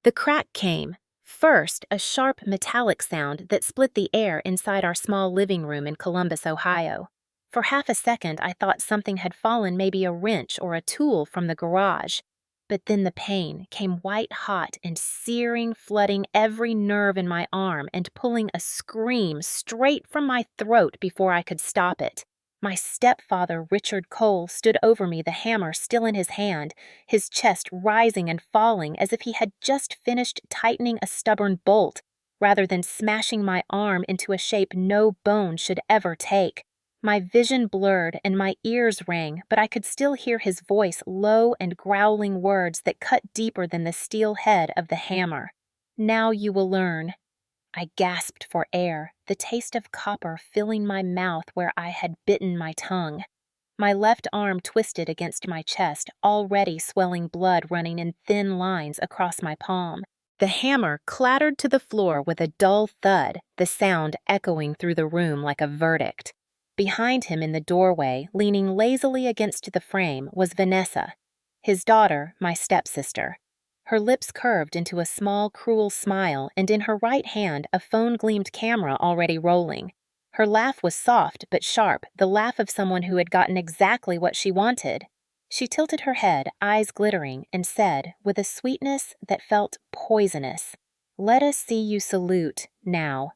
The crack came. First, a sharp metallic sound that split the air inside our small living room in Columbus, Ohio. For half a second, I thought something had fallen, maybe a wrench or a tool from the garage. But then the pain came white hot and searing, flooding every nerve in my arm and pulling a scream straight from my throat before I could stop it. My stepfather, Richard Cole, stood over me, the hammer still in his hand, his chest rising and falling as if he had just finished tightening a stubborn bolt, rather than smashing my arm into a shape no bone should ever take. My vision blurred and my ears rang, but I could still hear his voice, low and growling words that cut deeper than the steel head of the hammer. "Now you will learn." I gasped for air, the taste of copper filling my mouth where I had bitten my tongue. My left arm twisted against my chest, already swelling, blood running in thin lines across my palm. The hammer clattered to the floor with a dull thud, the sound echoing through the room like a verdict. Behind him in the doorway, leaning lazily against the frame, was Vanessa, his daughter, my stepsister. Her lips curved into a small, cruel smile, and in her right hand a phone-gleamed camera already rolling. Her laugh was soft but sharp, the laugh of someone who had gotten exactly what she wanted. She tilted her head, eyes glittering, and said, with a sweetness that felt poisonous, "Let us see you salute, now."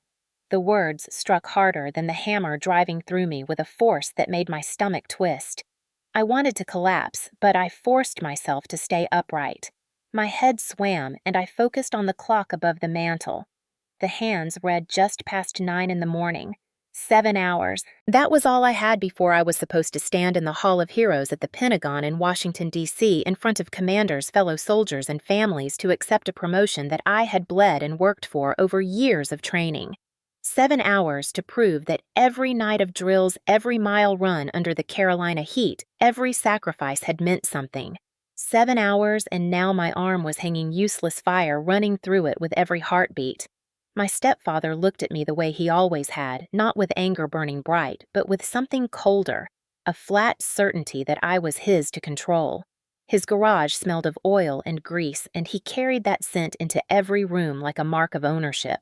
The words struck harder than the hammer driving through me with a force that made my stomach twist. I wanted to collapse, but I forced myself to stay upright. My head swam, and I focused on the clock above the mantel. The hands read just past 9 in the morning. 7 hours. That was all I had before I was supposed to stand in the Hall of Heroes at the Pentagon in Washington, D.C. in front of commanders, fellow soldiers, and families to accept a promotion that I had bled and worked for over years of training. 7 hours to prove that every night of drills, every mile run under the Carolina heat, every sacrifice had meant something. 7 hours, and now my arm was hanging useless fire running through it with every heartbeat. My stepfather looked at me the way he always had, not with anger burning bright, but with something colder, a flat certainty that I was his to control. His garage smelled of oil and grease, and he carried that scent into every room like a mark of ownership.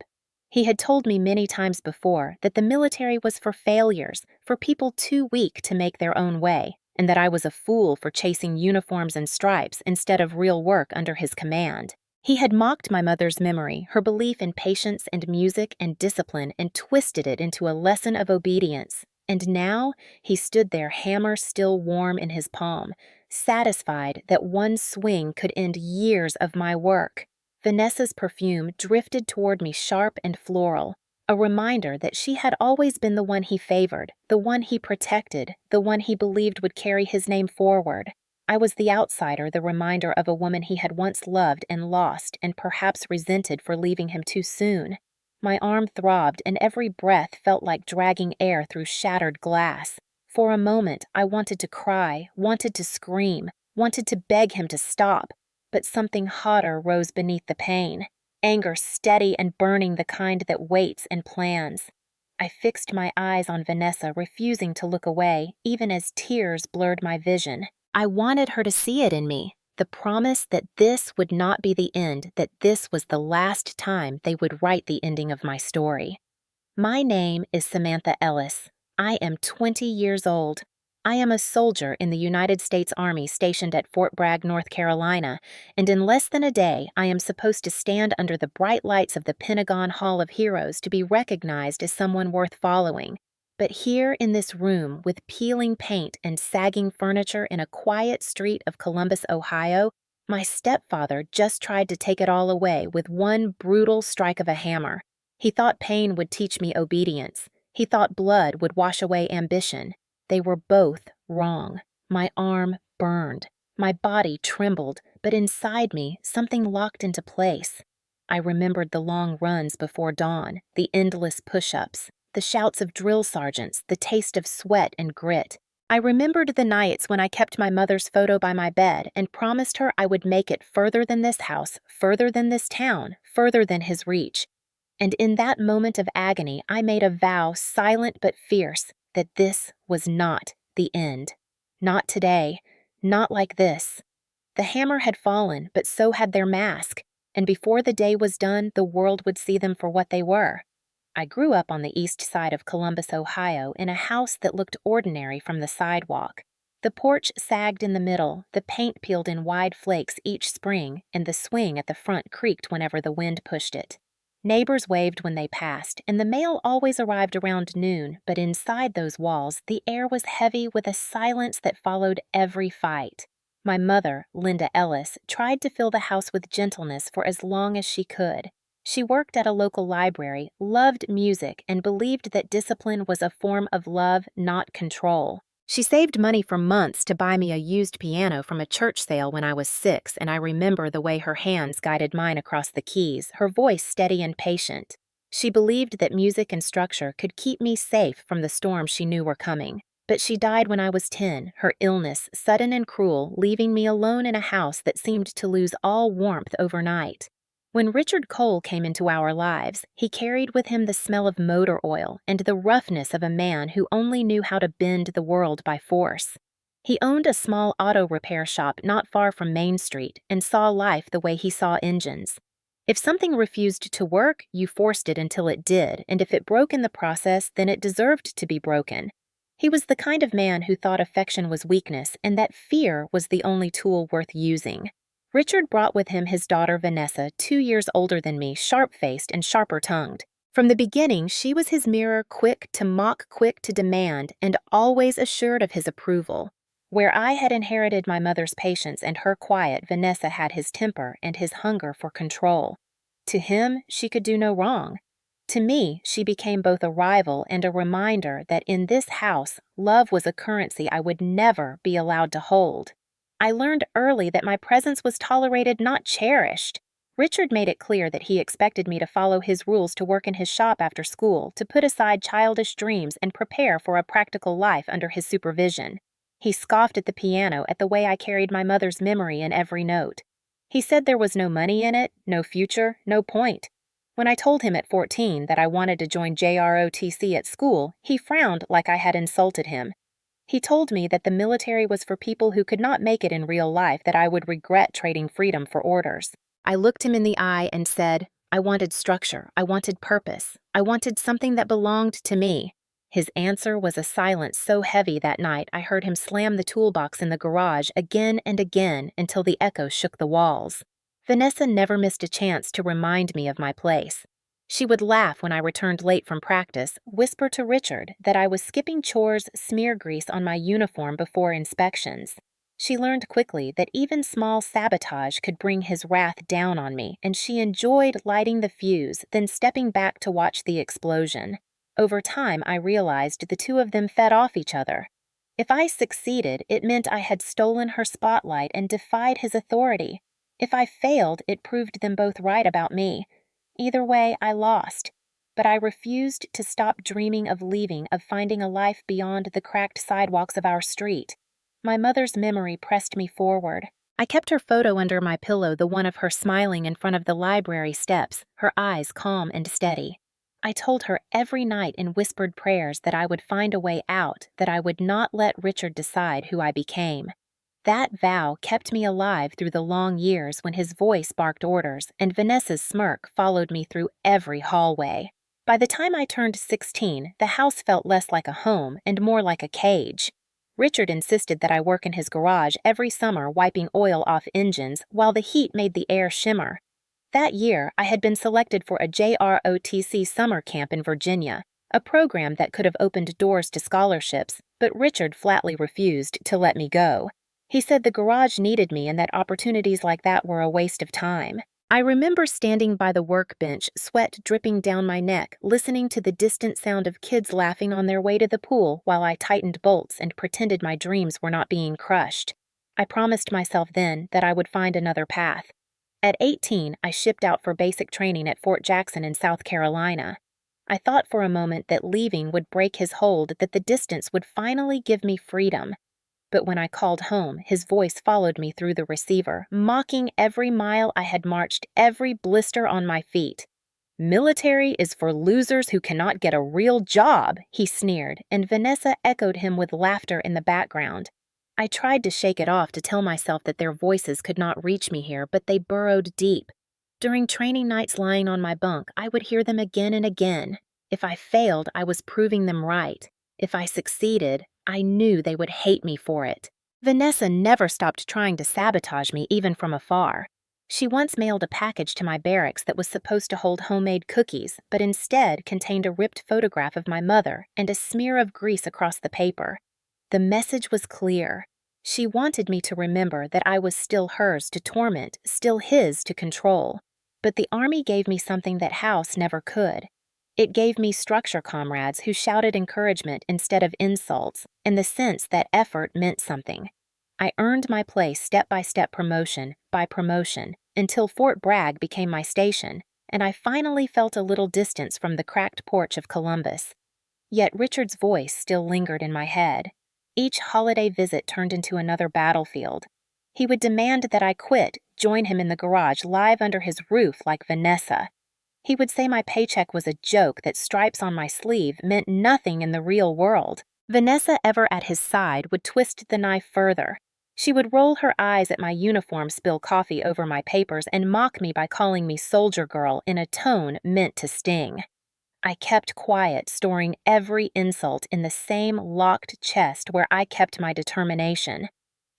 He had told me many times before that the military was for failures, for people too weak to make their own way, and that I was a fool for chasing uniforms and stripes instead of real work under his command. He had mocked my mother's memory, her belief in patience and music and discipline, and twisted it into a lesson of obedience. And now he stood there, hammer still warm in his palm, satisfied that one swing could end years of my work. Vanessa's perfume drifted toward me sharp and floral, a reminder that she had always been the one he favored, the one he protected, the one he believed would carry his name forward. I was the outsider, the reminder of a woman he had once loved and lost and perhaps resented for leaving him too soon. My arm throbbed, and every breath felt like dragging air through shattered glass. For a moment, I wanted to cry, wanted to scream, wanted to beg him to stop. But something hotter rose beneath the pain, anger steady and burning, the kind that waits and plans. I fixed my eyes on Vanessa, refusing to look away, even as tears blurred my vision. I wanted her to see it in me, the promise that this would not be the end, that this was the last time they would write the ending of my story. My name is Samantha Ellis. I am 20 years old. I am a soldier in the United States Army stationed at Fort Bragg, North Carolina, and in less than a day I am supposed to stand under the bright lights of the Pentagon Hall of Heroes to be recognized as someone worth following. But here in this room, with peeling paint and sagging furniture in a quiet street of Columbus, Ohio, my stepfather just tried to take it all away with one brutal strike of a hammer. He thought pain would teach me obedience. He thought blood would wash away ambition. They were both wrong. My arm burned. My body trembled, but inside me, something locked into place. I remembered the long runs before dawn, the endless push-ups, the shouts of drill sergeants, the taste of sweat and grit. I remembered the nights when I kept my mother's photo by my bed and promised her I would make it further than this house, further than this town, further than his reach. And in that moment of agony, I made a vow, silent but fierce, that this was not the end. Not today. Not like this. The hammer had fallen, but so had their mask. and before the day was done, the world would see them for what they were. I grew up on the east side of Columbus, Ohio, in a house that looked ordinary from the sidewalk. The porch sagged in the middle, the paint peeled in wide flakes each spring, and the swing at the front creaked whenever the wind pushed it. Neighbors waved when they passed, and the mail always arrived around noon, but inside those walls, the air was heavy with a silence that followed every fight. My mother, Linda Ellis, tried to fill the house with gentleness for as long as she could. She worked at a local library, loved music, and believed that discipline was a form of love, not control. She saved money for months to buy me a used piano from a church sale when I was 6, and I remember the way her hands guided mine across the keys, her voice steady and patient. She believed that music and structure could keep me safe from the storms she knew were coming. But she died when I was 10, her illness, sudden and cruel, leaving me alone in a house that seemed to lose all warmth overnight. When Richard Cole came into our lives, he carried with him the smell of motor oil and the roughness of a man who only knew how to bend the world by force. He owned a small auto repair shop not far from Main Street and saw life the way he saw engines. If something refused to work, you forced it until it did, and if it broke in the process, then it deserved to be broken. He was the kind of man who thought affection was weakness and that fear was the only tool worth using. Richard brought with him his daughter Vanessa, 2 years older than me, sharp-faced and sharper-tongued. From the beginning, she was his mirror, quick to mock, quick to demand, and always assured of his approval. Where I had inherited my mother's patience and her quiet, Vanessa had his temper and his hunger for control. To him, she could do no wrong. To me, she became both a rival and a reminder that in this house, love was a currency I would never be allowed to hold. I learned early that my presence was tolerated, not cherished. Richard made it clear that he expected me to follow his rules to work in his shop after school, to put aside childish dreams and prepare for a practical life under his supervision. He scoffed at the piano at the way I carried my mother's memory in every note. He said there was no money in it, no future, no point. When I told him at 14 that I wanted to join JROTC at school, he frowned like I had insulted him. He told me that the military was for people who could not make it in real life, that I would regret trading freedom for orders. I looked him in the eye and said, I wanted structure, I wanted purpose, I wanted something that belonged to me. His answer was a silence so heavy that night I heard him slam the toolbox in the garage again and again until the echo shook the walls. Vanessa never missed a chance to remind me of my place. She would laugh when I returned late from practice, whisper to Richard that I was skipping chores, smear grease on my uniform before inspections. She learned quickly that even small sabotage could bring his wrath down on me, and she enjoyed lighting the fuse, then stepping back to watch the explosion. Over time, I realized the two of them fed off each other. If I succeeded, it meant I had stolen her spotlight and defied his authority. If I failed, it proved them both right about me. Either way, I lost. But I refused to stop dreaming of leaving, of finding a life beyond the cracked sidewalks of our street. My mother's memory pressed me forward. I kept her photo under my pillow, the one of her smiling in front of the library steps, her eyes calm and steady. I told her every night in whispered prayers that I would find a way out, that I would not let Richard decide who I became. That vow kept me alive through the long years when his voice barked orders and Vanessa's smirk followed me through every hallway. By the time I turned 16, the house felt less like a home and more like a cage. Richard insisted that I work in his garage every summer wiping oil off engines while the heat made the air shimmer. That year, I had been selected for a JROTC summer camp in Virginia, a program that could have opened doors to scholarships, but Richard flatly refused to let me go. He said the garage needed me and that opportunities like that were a waste of time. I remember standing by the workbench, sweat dripping down my neck, listening to the distant sound of kids laughing on their way to the pool while I tightened bolts and pretended my dreams were not being crushed. I promised myself then that I would find another path. At 18, I shipped out for basic training at Fort Jackson in South Carolina. I thought for a moment that leaving would break his hold, that the distance would finally give me freedom. But when I called home, his voice followed me through the receiver, mocking every mile I had marched, every blister on my feet. "Military is for losers who cannot get a real job," he sneered, and Vanessa echoed him with laughter in the background. I tried to shake it off, to tell myself that their voices could not reach me here, but they burrowed deep. During training nights lying on my bunk, I would hear them again and again. If I failed, I was proving them right. If I succeeded, I knew they would hate me for it. Vanessa never stopped trying to sabotage me, even from afar. She once mailed a package to my barracks that was supposed to hold homemade cookies, but instead contained a ripped photograph of my mother and a smear of grease across the paper. The message was clear. She wanted me to remember that I was still hers to torment, still his to control. But the Army gave me something that House never could. It gave me structure comrades who shouted encouragement instead of insults, and the sense that effort meant something. I earned my place step by step, promotion by promotion, until Fort Bragg became my station, and I finally felt a little distance from the cracked porch of Columbus. Yet Richard's voice still lingered in my head. Each holiday visit turned into another battlefield. He would demand that I quit, join him in the garage, live under his roof like Vanessa. He would say my paycheck was a joke, that stripes on my sleeve meant nothing in the real world. Vanessa, ever at his side, would twist the knife further. She would roll her eyes at my uniform, spill coffee over my papers, and mock me by calling me soldier girl in a tone meant to sting. I kept quiet, storing every insult in the same locked chest where I kept my determination.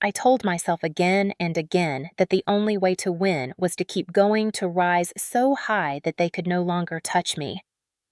I told myself again and again that the only way to win was to keep going, to rise so high that they could no longer touch me.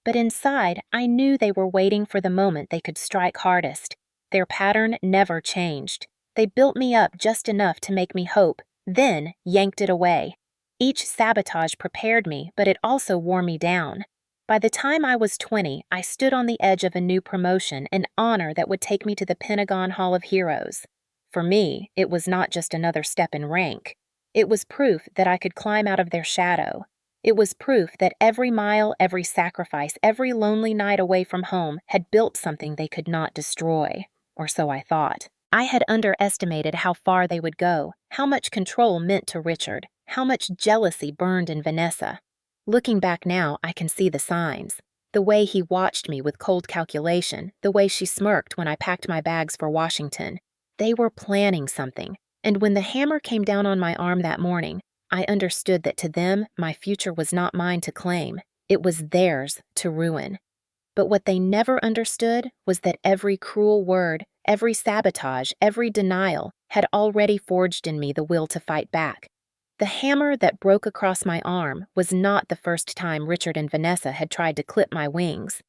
But inside, I knew they were waiting for the moment they could strike hardest. Their pattern never changed. They built me up just enough to make me hope, then yanked it away. Each sabotage prepared me, but it also wore me down. By the time I was 20, I stood on the edge of a new promotion, an honor that would take me to the Pentagon Hall of Heroes. For me, it was not just another step in rank. It was proof that I could climb out of their shadow. It was proof that every mile, every sacrifice, every lonely night away from home had built something they could not destroy. Or so I thought. I had underestimated how far they would go, how much control meant to Richard, how much jealousy burned in Vanessa. Looking back now, I can see the signs. The way he watched me with cold calculation, the way she smirked when I packed my bags for Washington. They were planning something, and when the hammer came down on my arm that morning, I understood that to them, my future was not mine to claim. It was theirs to ruin. But what they never understood was that every cruel word, every sabotage, every denial had already forged in me the will to fight back. The hammer that broke across my arm was not the first time Richard and Vanessa had tried to clip my wings.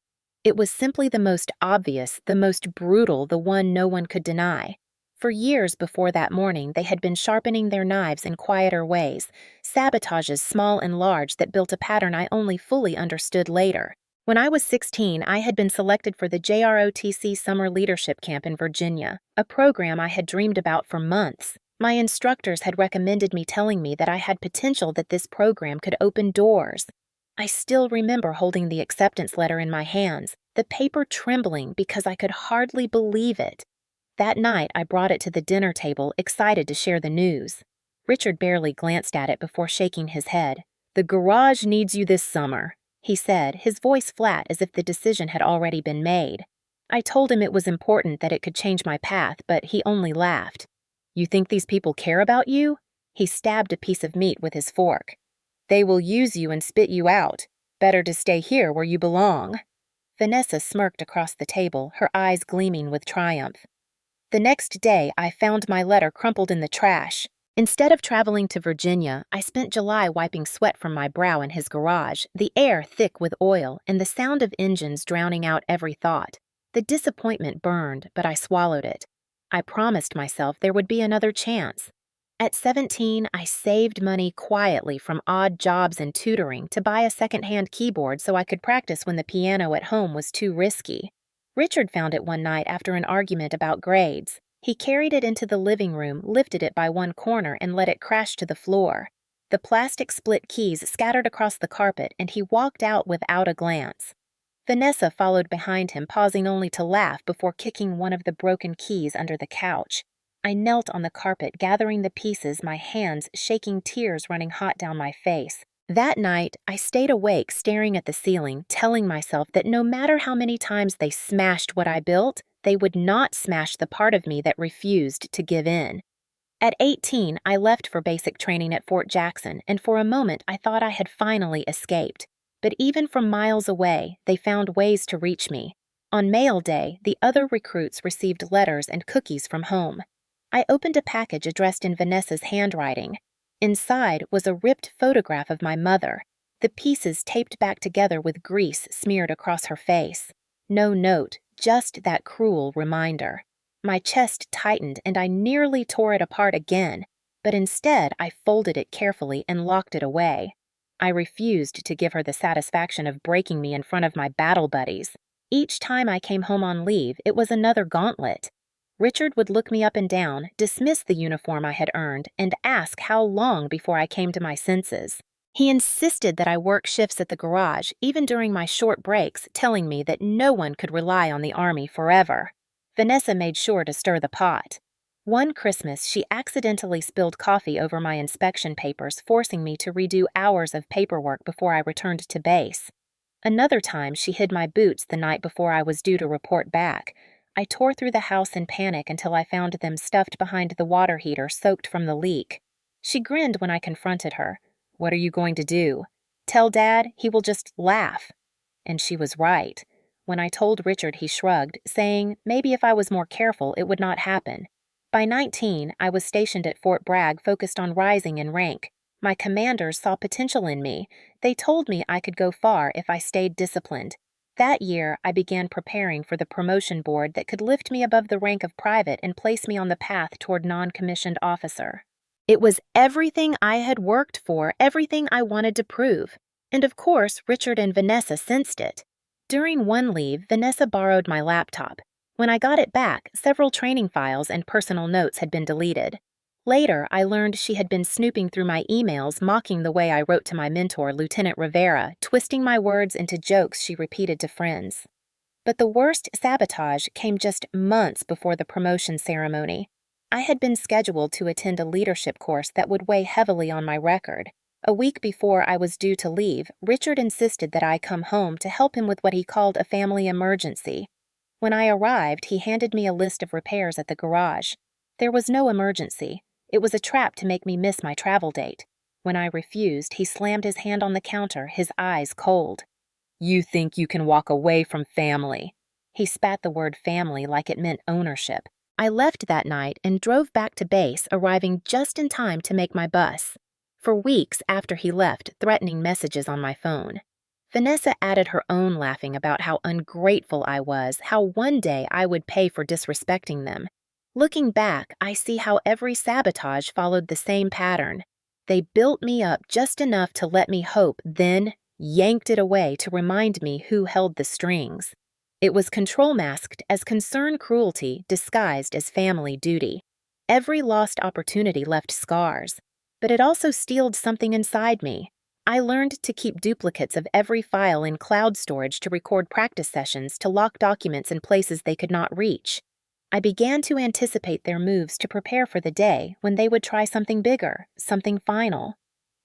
It was simply the most obvious, the most brutal, the one no one could deny. For years before that morning, they had been sharpening their knives in quieter ways, sabotages small and large that built a pattern I only fully understood later. When I was 16, I had been selected for the JROTC Summer Leadership Camp in Virginia, a program I had dreamed about for months. My instructors had recommended me, telling me that I had potential, that this program could open doors. I still remember holding the acceptance letter in my hands, the paper trembling because I could hardly believe it. That night, I brought it to the dinner table, excited to share the news. Richard barely glanced at it before shaking his head. "The garage needs you this summer," he said, his voice flat as if the decision had already been made. I told him it was important, that it could change my path, but he only laughed. "You think these people care about you?" He stabbed a piece of meat with his fork. "They will use you and spit you out. Better to stay here where you belong." Vanessa smirked across the table, her eyes gleaming with triumph. The next day, I found my letter crumpled in the trash. Instead of traveling to Virginia, I spent July wiping sweat from my brow in his garage, the air thick with oil and the sound of engines drowning out every thought. The disappointment burned, but I swallowed it. I promised myself there would be another chance. At 17, I saved money quietly from odd jobs and tutoring to buy a second-hand keyboard so I could practice when the piano at home was too risky. Richard found it one night after an argument about grades. He carried it into the living room, lifted it by one corner, and let it crash to the floor. The plastic split keys scattered across the carpet, and he walked out without a glance. Vanessa followed behind him, pausing only to laugh before kicking one of the broken keys under the couch. I knelt on the carpet, gathering the pieces, my hands shaking, tears running hot down my face. That night, I stayed awake, staring at the ceiling, telling myself that no matter how many times they smashed what I built, they would not smash the part of me that refused to give in. At 18, I left for basic training at Fort Jackson, and for a moment I thought I had finally escaped. But even from miles away, they found ways to reach me. On mail day, the other recruits received letters and cookies from home. I opened a package addressed in Vanessa's handwriting. Inside was a ripped photograph of my mother, the pieces taped back together with grease smeared across her face. No note, just that cruel reminder. My chest tightened and I nearly tore it apart again, but instead I folded it carefully and locked it away. I refused to give her the satisfaction of breaking me in front of my battle buddies. Each time I came home on leave, it was another gauntlet. Richard would look me up and down, dismiss the uniform I had earned, and ask how long before I came to my senses. He insisted that I work shifts at the garage, even during my short breaks, telling me that no one could rely on the Army forever. Vanessa made sure to stir the pot. One Christmas, she accidentally spilled coffee over my inspection papers, forcing me to redo hours of paperwork before I returned to base. Another time, she hid my boots the night before I was due to report back. I tore through the house in panic until I found them stuffed behind the water heater soaked from the leak. She grinned when I confronted her. "What are you going to do? Tell Dad, he will just laugh." And she was right. When I told Richard, he shrugged, saying maybe if I was more careful, it would not happen. By 19, I was stationed at Fort Bragg, focused on rising in rank. My commanders saw potential in me. They told me I could go far if I stayed disciplined. That year, I began preparing for the promotion board that could lift me above the rank of private and place me on the path toward non-commissioned officer. It was everything I had worked for, everything I wanted to prove. And of course, Richard and Vanessa sensed it. During one leave, Vanessa borrowed my laptop. When I got it back, several training files and personal notes had been deleted. Later, I learned she had been snooping through my emails, mocking the way I wrote to my mentor, Lieutenant Rivera, twisting my words into jokes she repeated to friends. But the worst sabotage came just months before the promotion ceremony. I had been scheduled to attend a leadership course that would weigh heavily on my record. A week before I was due to leave, Richard insisted that I come home to help him with what he called a family emergency. When I arrived, he handed me a list of repairs at the garage. There was no emergency. It was a trap to make me miss my travel date. When I refused, he slammed his hand on the counter, his eyes cold. "You think you can walk away from family?" He spat the word family like it meant ownership. I left that night and drove back to base, arriving just in time to make my bus. For weeks after he left, threatening messages on my phone. Vanessa added her own laughing about how ungrateful I was, how one day I would pay for disrespecting them. Looking back, I see how every sabotage followed the same pattern. They built me up just enough to let me hope, then yanked it away to remind me who held the strings. It was control masked as concern cruelty, disguised as family duty. Every lost opportunity left scars, but it also steeled something inside me. I learned to keep duplicates of every file in cloud storage to record practice sessions, to lock documents in places they could not reach. I began to anticipate their moves to prepare for the day when they would try something bigger, something final.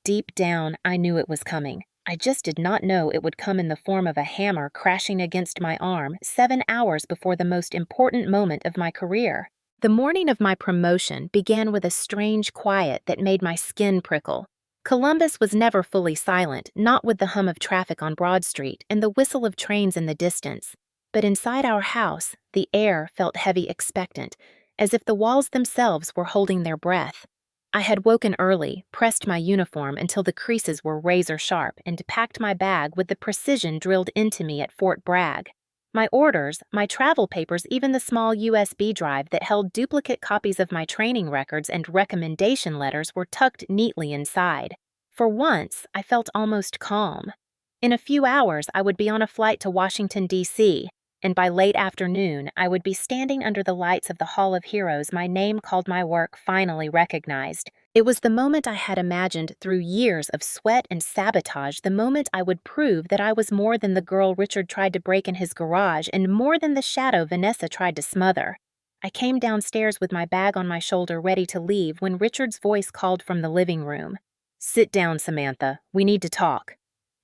Deep down, I knew it was coming. I just did not know it would come in the form of a hammer crashing against my arm 7 hours before the most important moment of my career. The morning of my promotion began with a strange quiet that made my skin prickle. Columbus was never fully silent, not with the hum of traffic on Broad Street and the whistle of trains in the distance. But inside our house, the air felt heavy, expectant, as if the walls themselves were holding their breath. I had woken early, pressed my uniform until the creases were razor sharp, and packed my bag with the precision drilled into me at Fort Bragg. My orders, my travel papers, even the small USB drive that held duplicate copies of my training records and recommendation letters were tucked neatly inside. For once, I felt almost calm. In a few hours, I would be on a flight to Washington, D.C., and by late afternoon, I would be standing under the lights of the Hall of Heroes, my name called my work finally recognized. It was the moment I had imagined through years of sweat and sabotage, the moment I would prove that I was more than the girl Richard tried to break in his garage and more than the shadow Vanessa tried to smother. I came downstairs with my bag on my shoulder ready to leave when Richard's voice called from the living room. "Sit down, Samantha. We need to talk."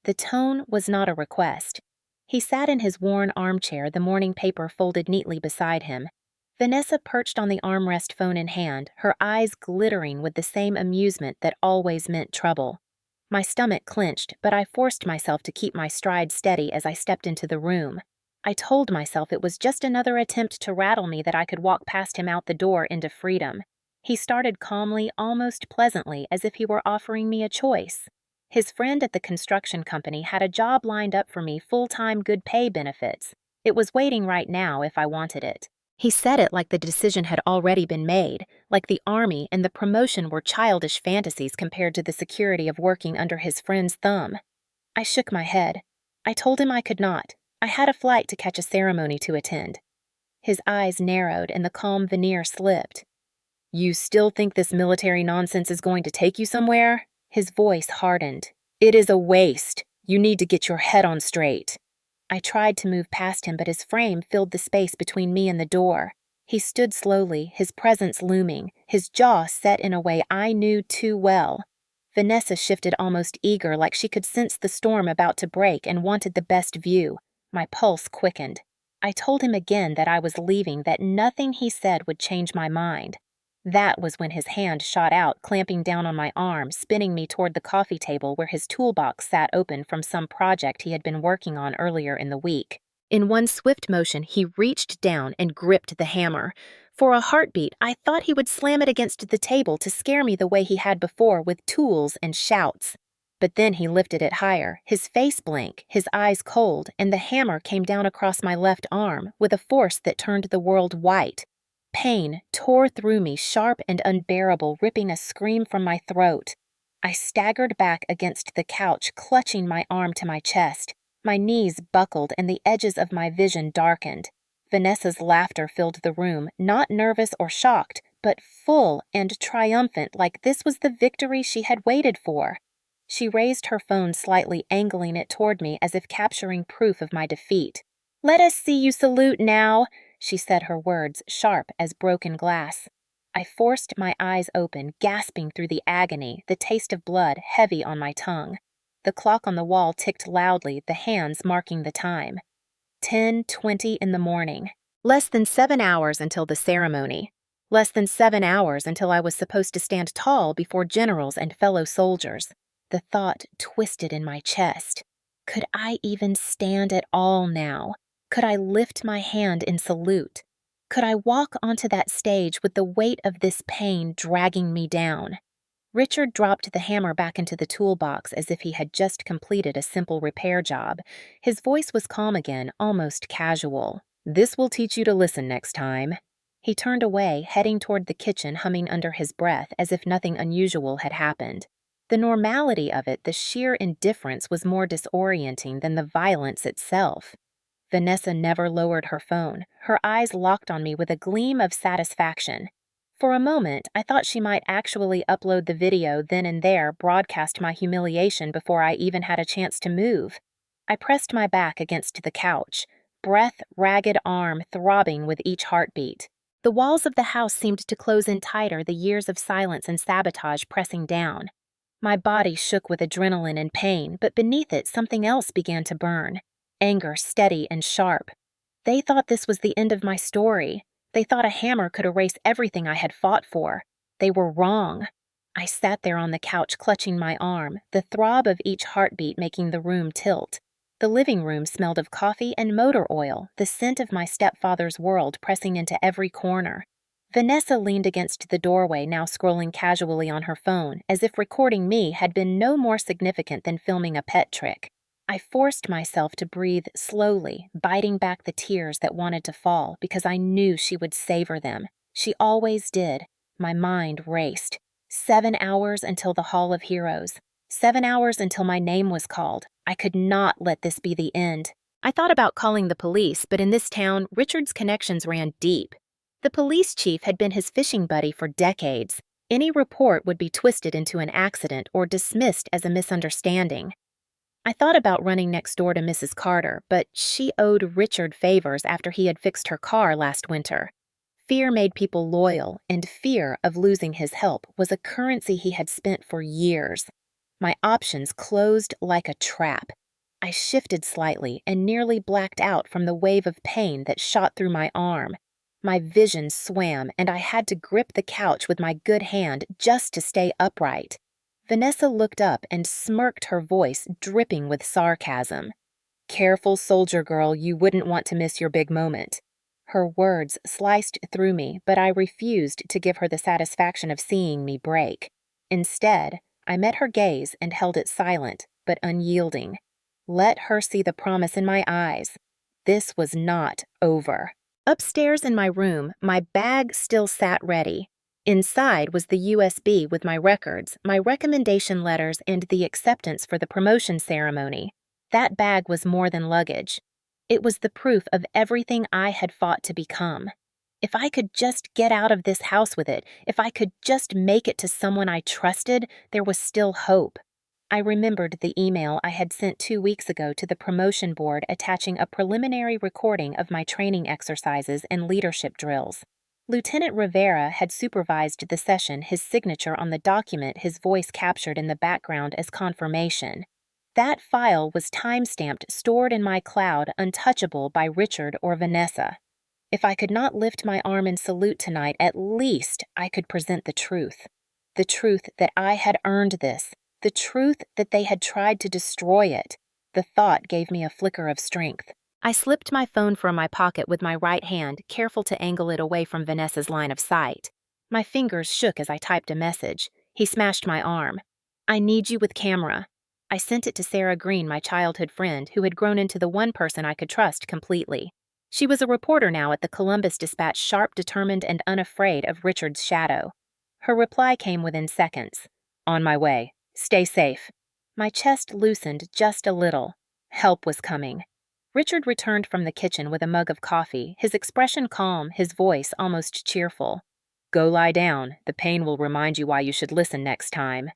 The tone was not a request. He sat in his worn armchair, the morning paper folded neatly beside him. Vanessa perched on the armrest, phone in hand, her eyes glittering with the same amusement that always meant trouble. My stomach clenched, but I forced myself to keep my stride steady as I stepped into the room. I told myself it was just another attempt to rattle me, that I could walk past him out the door into freedom. He started calmly, almost pleasantly, as if he were offering me a choice. His friend at the construction company had a job lined up for me, full-time, good pay, benefits. It was waiting right now if I wanted it. He said it like the decision had already been made, like the army and the promotion were childish fantasies compared to the security of working under his friend's thumb. I shook my head. I told him I could not. I had a flight to catch, a ceremony to attend. His eyes narrowed and the calm veneer slipped. "You still think this military nonsense is going to take you somewhere?" His voice hardened. "It is a waste. You need to get your head on straight." I tried to move past him, but his frame filled the space between me and the door. He stood slowly, his presence looming, his jaw set in a way I knew too well. Vanessa shifted, almost eager, like she could sense the storm about to break and wanted the best view. My pulse quickened. I told him again that I was leaving, that nothing he said would change my mind. That was when his hand shot out, clamping down on my arm, spinning me toward the coffee table where his toolbox sat open from some project he had been working on earlier in the week. In one swift motion, he reached down and gripped the hammer. For a heartbeat, I thought he would slam it against the table to scare me the way he had before, with tools and shouts. But then he lifted it higher, his face blank, his eyes cold, and the hammer came down across my left arm with a force that turned the world white. Pain tore through me, sharp and unbearable, ripping a scream from my throat. I staggered back against the couch, clutching my arm to my chest. My knees buckled and the edges of my vision darkened. Vanessa's laughter filled the room, not nervous or shocked, but full and triumphant, like this was the victory she had waited for. She raised her phone slightly, angling it toward me as if capturing proof of my defeat. "Let us see you salute now," she said, her words sharp as broken glass. I forced my eyes open, gasping through the agony, the taste of blood heavy on my tongue. The clock on the wall ticked loudly, the hands marking the time. 10:20 in the morning. Less than 7 hours until the ceremony. Less than 7 hours until I was supposed to stand tall before generals and fellow soldiers. The thought twisted in my chest. Could I even stand at all now? Could I lift my hand in salute? Could I walk onto that stage with the weight of this pain dragging me down? Richard dropped the hammer back into the toolbox as if he had just completed a simple repair job. His voice was calm again, almost casual. "This will teach you to listen next time." He turned away, heading toward the kitchen, humming under his breath as if nothing unusual had happened. The normality of it, the sheer indifference, was more disorienting than the violence itself. Vanessa never lowered her phone, her eyes locked on me with a gleam of satisfaction. For a moment, I thought she might actually upload the video then and there, broadcast my humiliation before I even had a chance to move. I pressed my back against the couch, breath, ragged arm throbbing with each heartbeat. The walls of the house seemed to close in tighter, the years of silence and sabotage pressing down. My body shook with adrenaline and pain, but beneath it something else began to burn. Anger, steady and sharp. They thought this was the end of my story. They thought a hammer could erase everything I had fought for. They were wrong. I sat there on the couch, clutching my arm, the throb of each heartbeat making the room tilt. The living room smelled of coffee and motor oil, the scent of my stepfather's world pressing into every corner. Vanessa leaned against the doorway, now scrolling casually on her phone, as if recording me had been no more significant than filming a pet trick. I forced myself to breathe slowly, biting back the tears that wanted to fall, because I knew she would savor them. She always did. My mind raced. 7 hours until the Hall of Heroes. 7 hours until my name was called. I could not let this be the end. I thought about calling the police, but in this town, Richard's connections ran deep. The police chief had been his fishing buddy for decades. Any report would be twisted into an accident or dismissed as a misunderstanding. I thought about running next door to Mrs. Carter, but she owed Richard favors after he had fixed her car last winter. Fear made people loyal, and fear of losing his help was a currency he had spent for years. My options closed like a trap. I shifted slightly and nearly blacked out from the wave of pain that shot through my arm. My vision swam, and I had to grip the couch with my good hand just to stay upright. Vanessa looked up and smirked, her voice dripping with sarcasm. "Careful, soldier girl, you wouldn't want to miss your big moment." Her words sliced through me, but I refused to give her the satisfaction of seeing me break. Instead, I met her gaze and held it silent, but unyielding. Let her see the promise in my eyes. This was not over. Upstairs in my room, my bag still sat ready. Inside was the USB with my records, my recommendation letters, and the acceptance for the promotion ceremony. That bag was more than luggage. It was the proof of everything I had fought to become. If I could just get out of this house with it, if I could just make it to someone I trusted, there was still hope. I remembered the email I had sent 2 weeks ago to the promotion board attaching a preliminary recording of my training exercises and leadership drills. Lieutenant Rivera had supervised the session, his signature on the document, his voice captured in the background as confirmation. That file was time-stamped, stored in my cloud, untouchable by Richard or Vanessa. If I could not lift my arm in salute tonight, at least I could present the truth. The truth that I had earned this. The truth that they had tried to destroy it. The thought gave me a flicker of strength. I slipped my phone from my pocket with my right hand, careful to angle it away from Vanessa's line of sight. My fingers shook as I typed a message. He smashed my arm. "I need you with camera." I sent it to Sarah Green, my childhood friend, who had grown into the one person I could trust completely. She was a reporter now at the Columbus Dispatch, sharp, determined, and unafraid of Richard's shadow. Her reply came within seconds. "On my way. Stay safe." My chest loosened just a little. Help was coming. Richard returned from the kitchen with a mug of coffee, his expression calm, his voice almost cheerful. "Go lie down. The pain will remind you why you should listen next time."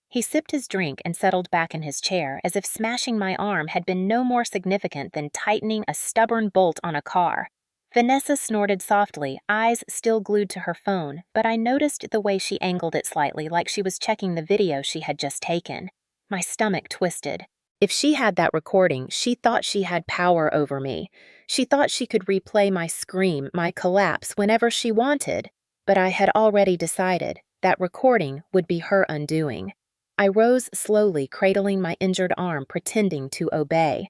He sipped his drink and settled back in his chair, as if smashing my arm had been no more significant than tightening a stubborn bolt on a car. Vanessa snorted softly, eyes still glued to her phone, but I noticed the way she angled it slightly, like she was checking the video she had just taken. My stomach twisted. If she had that recording, she thought she had power over me. She thought she could replay my scream, my collapse, whenever she wanted. But I had already decided that recording would be her undoing. I rose slowly, cradling my injured arm, pretending to obey.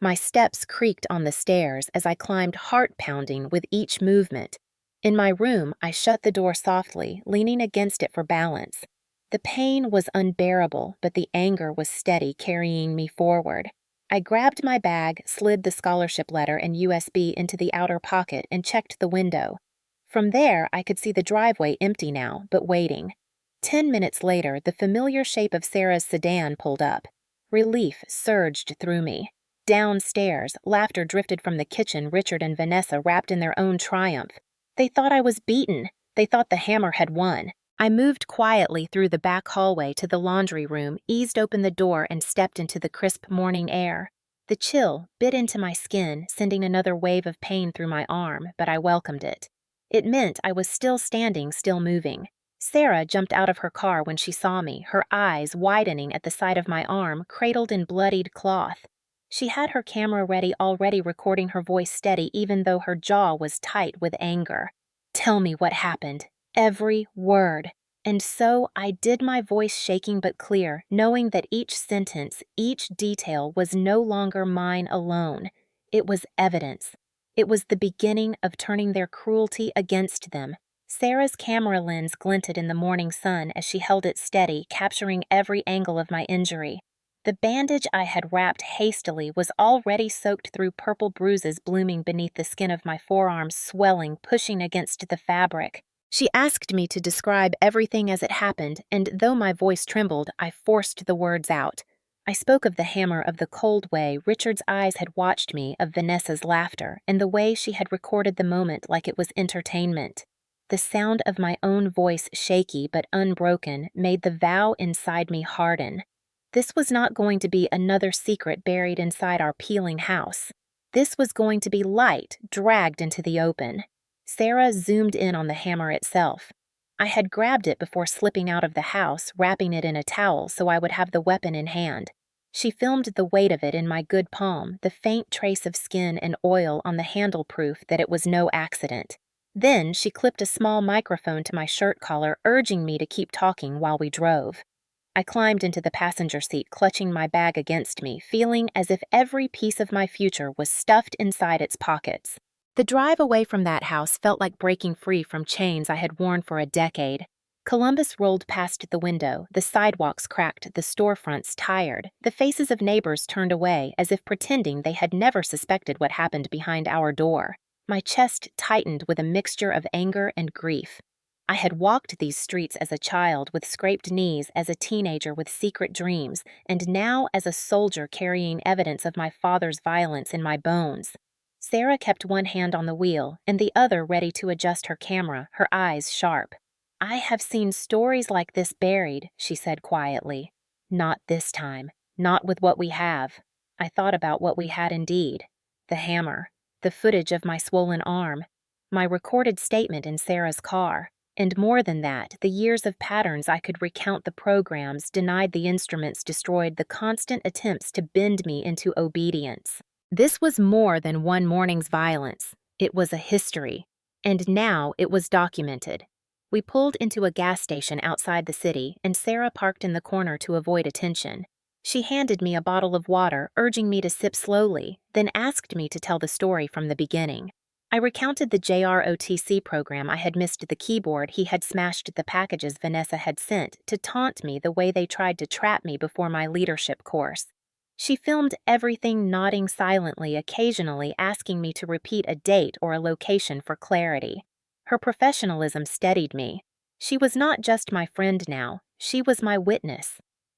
My steps creaked on the stairs as I climbed, heart-pounding with each movement. In my room, I shut the door softly, leaning against it for balance. The pain was unbearable, but the anger was steady, carrying me forward. I grabbed my bag, slid the scholarship letter and USB into the outer pocket, and checked the window. From there, I could see the driveway empty now, but waiting. 10 minutes later, the familiar shape of Sarah's sedan pulled up. Relief surged through me. Downstairs, laughter drifted from the kitchen, Richard and Vanessa wrapped in their own triumph. They thought I was beaten. They thought the hammer had won. I moved quietly through the back hallway to the laundry room, eased open the door, and stepped into the crisp morning air. The chill bit into my skin, sending another wave of pain through my arm, but I welcomed it. It meant I was still standing, still moving. Sarah jumped out of her car when she saw me, her eyes widening at the sight of my arm, cradled in bloodied cloth. She had her camera ready, already recording her voice steady, even though her jaw was tight with anger. "Tell me what happened. Every word." And so I did, my voice shaking but clear, knowing that each sentence, each detail was no longer mine alone. It was evidence. It was the beginning of turning their cruelty against them. Sarah's camera lens glinted in the morning sun as she held it steady, capturing every angle of my injury. The bandage I had wrapped hastily was already soaked through, purple bruises blooming beneath the skin of my forearms, swelling, pushing against the fabric. She asked me to describe everything as it happened, and though my voice trembled, I forced the words out. I spoke of the hammer, of the cold way Richard's eyes had watched me, of Vanessa's laughter, and the way she had recorded the moment like it was entertainment. The sound of my own voice, shaky but unbroken, made the vow inside me harden. This was not going to be another secret buried inside our peeling house. This was going to be light, dragged into the open. Sarah zoomed in on the hammer itself. I had grabbed it before slipping out of the house, wrapping it in a towel so I would have the weapon in hand. She filmed the weight of it in my good palm, the faint trace of skin and oil on the handle, proof that it was no accident. Then she clipped a small microphone to my shirt collar, urging me to keep talking while we drove. I climbed into the passenger seat, clutching my bag against me, feeling as if every piece of my future was stuffed inside its pockets. The drive away from that house felt like breaking free from chains I had worn for a decade. Columbus rolled past the window, the sidewalks cracked, the storefronts tired, the faces of neighbors turned away as if pretending they had never suspected what happened behind our door. My chest tightened with a mixture of anger and grief. I had walked these streets as a child with scraped knees, as a teenager with secret dreams, and now as a soldier carrying evidence of my father's violence in my bones. Sarah kept one hand on the wheel and the other ready to adjust her camera, her eyes sharp. "I have seen stories like this buried," she said quietly. "Not this time. Not with what we have." I thought about what we had indeed. The hammer, the footage of my swollen arm, my recorded statement in Sarah's car, and more than that, the years of patterns I could recount, the programs denied, the instruments destroyed, the constant attempts to bend me into obedience. This was more than one morning's violence. It was a history, and now it was documented. We pulled into a gas station outside the city, and Sarah parked in the corner to avoid attention. She handed me a bottle of water, urging me to sip slowly, then asked me to tell the story from the beginning. I recounted the JROTC program I had missed, the keyboard he had smashed, the packages Vanessa had sent to taunt me, the way they tried to trap me before my leadership course. She filmed everything, nodding silently, occasionally asking me to repeat a date or a location for clarity. Her professionalism steadied me. She was not just my friend now, she was my witness.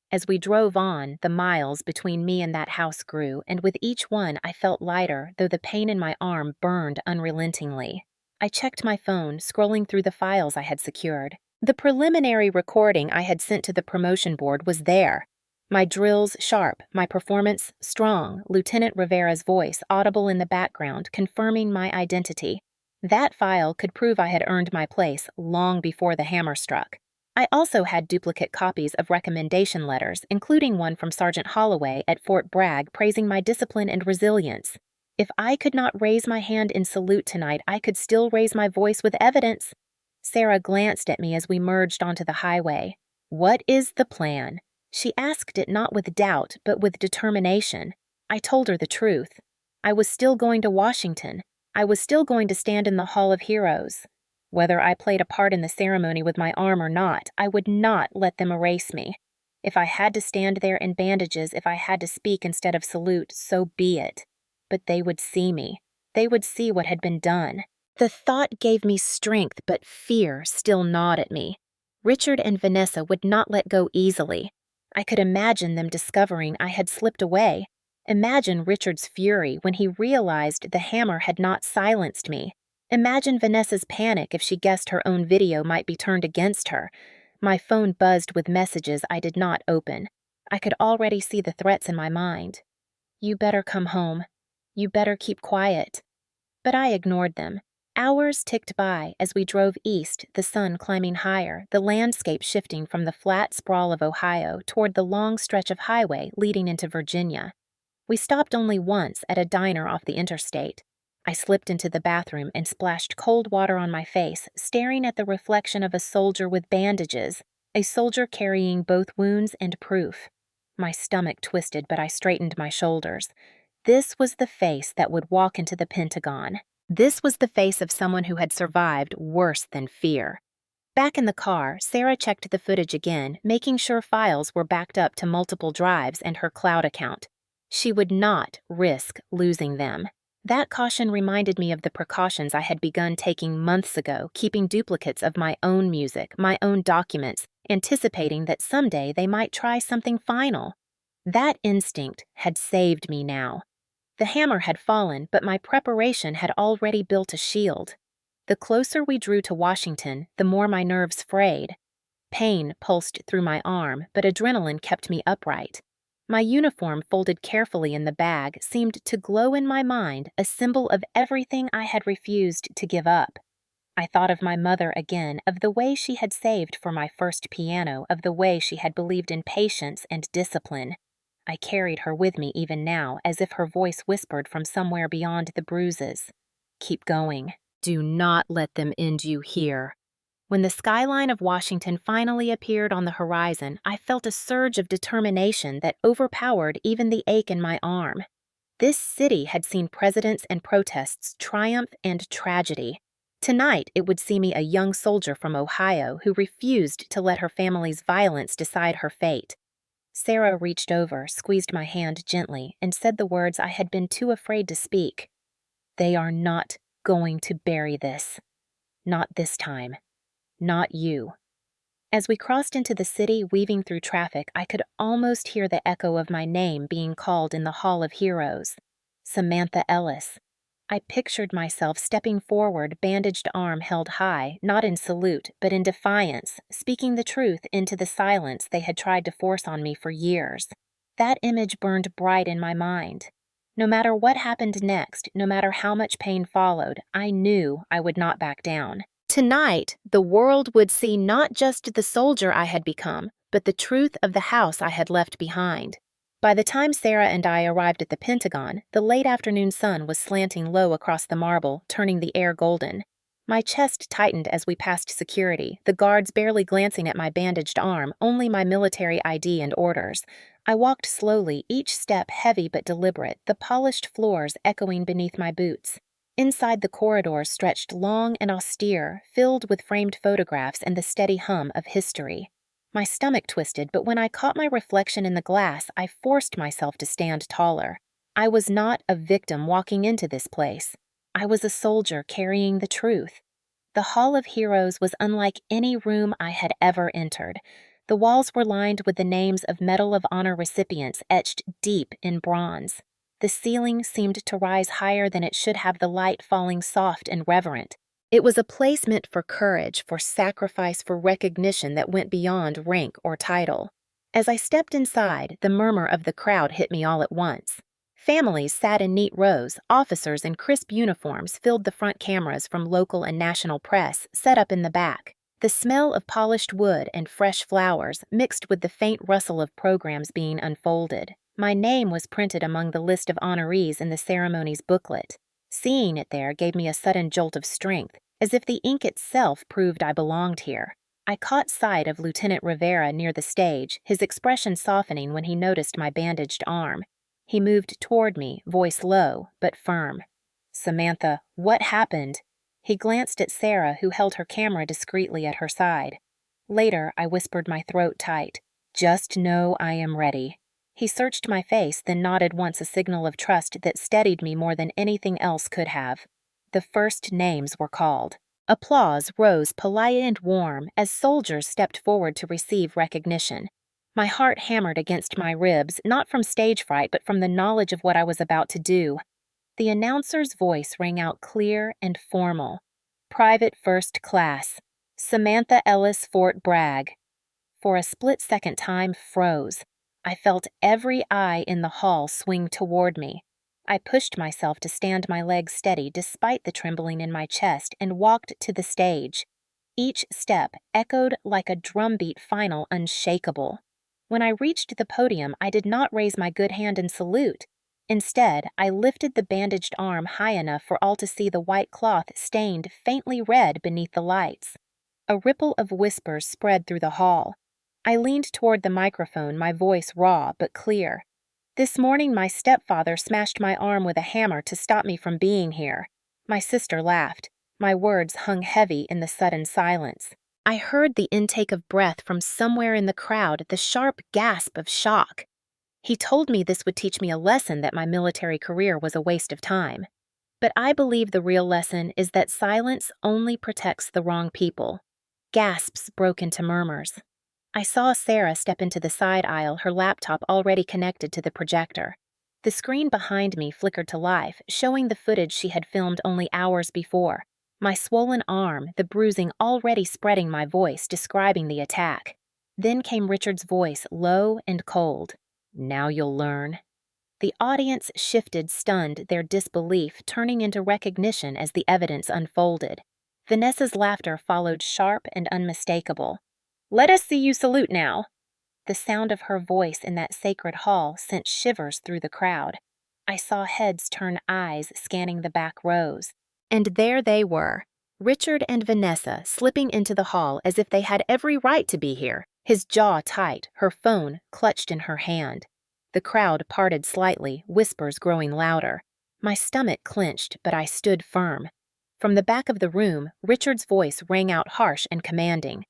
As we drove on, the miles between me and that house grew, and with each one I felt lighter, though the pain in my arm burned unrelentingly. I checked my phone, scrolling through the files I had secured. The preliminary recording I had sent to the promotion board was there. My drills sharp, my performance strong, Lieutenant Rivera's voice audible in the background, confirming my identity. That file could prove I had earned my place long before the hammer struck. I also had duplicate copies of recommendation letters, including one from Sergeant Holloway at Fort Bragg praising my discipline and resilience. If I could not raise my hand in salute tonight, I could still raise my voice with evidence. Sarah glanced at me as we merged onto the highway. "What is the plan?" She asked it not with doubt, but with determination. I told her the truth. I was still going to Washington. I was still going to stand in the Hall of Heroes. Whether I played a part in the ceremony with my arm or not, I would not let them erase me. If I had to stand there in bandages, if I had to speak instead of salute, so be it. But they would see me. They would see what had been done. The thought gave me strength, but fear still gnawed at me. Richard and Vanessa would not let go easily. I could imagine them discovering I had slipped away. Imagine Richard's fury when he realized the hammer had not silenced me. Imagine Vanessa's panic if she guessed her own video might be turned against her. My phone buzzed with messages I did not open. I could already see the threats in my mind. "You better come home. You better keep quiet." But I ignored them. Hours ticked by as we drove east, the sun climbing higher, the landscape shifting from the flat sprawl of Ohio toward the long stretch of highway leading into Virginia. We stopped only once at a diner off the interstate. I slipped into the bathroom and splashed cold water on my face, staring at the reflection of a soldier with bandages, a soldier carrying both wounds and proof. My stomach twisted, but I straightened my shoulders. This was the face that would walk into the Pentagon. This was the face of someone who had survived worse than fear. Back in the car, Sarah checked the footage again, making sure files were backed up to multiple drives and her cloud account. She would not risk losing them. That caution reminded me of the precautions I had begun taking months ago, keeping duplicates of my own music, my own documents, anticipating that someday they might try something final. That instinct had saved me now. The hammer had fallen, but my preparation had already built a shield. The closer we drew to Washington, the more my nerves frayed. Pain pulsed through my arm, but adrenaline kept me upright. My uniform, folded carefully in the bag, seemed to glow in my mind, a symbol of everything I had refused to give up. I thought of my mother again, of the way she had saved for my first piano, of the way she had believed in patience and discipline. I carried her with me even now, as if her voice whispered from somewhere beyond the bruises. "Keep going. Do not let them end you here. When the skyline of Washington finally appeared on the horizon, I felt a surge of determination that overpowered even the ache in my arm. This city had seen presidents and protests triumph and tragedy. Tonight, it would see me a young soldier from Ohio who refused to let her family's violence decide her fate. Sarah reached over, squeezed my hand gently, and said the words I had been too afraid to speak. They are not going to bury this. Not this time. Not you. As we crossed into the city, weaving through traffic, I could almost hear the echo of my name being called in the Hall of Heroes. Samantha Ellis. I pictured myself stepping forward, bandaged arm held high, not in salute, but in defiance, speaking the truth into the silence they had tried to force on me for years. That image burned bright in my mind. No matter what happened next, no matter how much pain followed, I knew I would not back down. Tonight, the world would see not just the soldier I had become, but the truth of the house I had left behind. By the time Sarah and I arrived at the Pentagon, the late afternoon sun was slanting low across the marble, turning the air golden. My chest tightened as we passed security, the guards barely glancing at my bandaged arm, only my military ID and orders. I walked slowly, each step heavy but deliberate, the polished floors echoing beneath my boots. Inside the corridors stretched long and austere, filled with framed photographs and the steady hum of history. My stomach twisted, but when I caught my reflection in the glass, I forced myself to stand taller. I was not a victim walking into this place. I was a soldier carrying the truth. The Hall of Heroes was unlike any room I had ever entered. The walls were lined with the names of Medal of Honor recipients etched deep in bronze. The ceiling seemed to rise higher than it should have, the light falling soft and reverent. It was a place meant for courage, for sacrifice, for recognition that went beyond rank or title. As I stepped inside, the murmur of the crowd hit me all at once. Families sat in neat rows, officers in crisp uniforms filled the front cameras from local and national press set up in the back. The smell of polished wood and fresh flowers mixed with the faint rustle of programs being unfolded. My name was printed among the list of honorees in the ceremony's booklet. Seeing it there gave me a sudden jolt of strength, as if the ink itself proved I belonged here. I caught sight of Lieutenant Rivera near the stage, his expression softening when he noticed my bandaged arm. He moved toward me, voice low but firm. "Samantha, what happened?" He glanced at Sarah, who held her camera discreetly at her side. Later, I whispered, my throat tight. "Just know I am ready." He searched my face, then nodded once, a signal of trust that steadied me more than anything else could have. The first names were called. Applause rose polite and warm as soldiers stepped forward to receive recognition. My heart hammered against my ribs, not from stage fright, but from the knowledge of what I was about to do. The announcer's voice rang out clear and formal. "Private First Class, Samantha Ellis Fort Bragg." For a split-second, time froze. I felt every eye in the hall swing toward me. I pushed myself to stand my legs steady despite the trembling in my chest and walked to the stage. Each step echoed like a drumbeat, final, unshakable. When I reached the podium, I did not raise my good hand and salute. Instead, I lifted the bandaged arm high enough for all to see the white cloth stained faintly red beneath the lights. A ripple of whispers spread through the hall. I leaned toward the microphone, my voice raw but clear. "This morning my stepfather smashed my arm with a hammer to stop me from being here." My sister laughed. My words hung heavy in the sudden silence. I heard the intake of breath from somewhere in the crowd, the sharp gasp of shock. He told me this would teach me a lesson, that my military career was a waste of time. But I believe the real lesson is that silence only protects the wrong people. Gasps broke into murmurs. I saw Sarah step into the side aisle, her laptop already connected to the projector. The screen behind me flickered to life, showing the footage she had filmed only hours before. My swollen arm, the bruising already spreading my voice, describing the attack. Then came Richard's voice, low and cold. "Now you'll learn." The audience shifted, stunned, their disbelief turning into recognition as the evidence unfolded. Vanessa's laughter followed, sharp and unmistakable. "Let us see you salute now." The sound of her voice in that sacred hall sent shivers through the crowd. I saw heads turn, eyes scanning the back rows. And there they were, Richard and Vanessa slipping into the hall as if they had every right to be here, his jaw tight, her phone clutched in her hand. The crowd parted slightly, whispers growing louder. My stomach clenched, but I stood firm. From the back of the room, Richard's voice rang out harsh and commanding.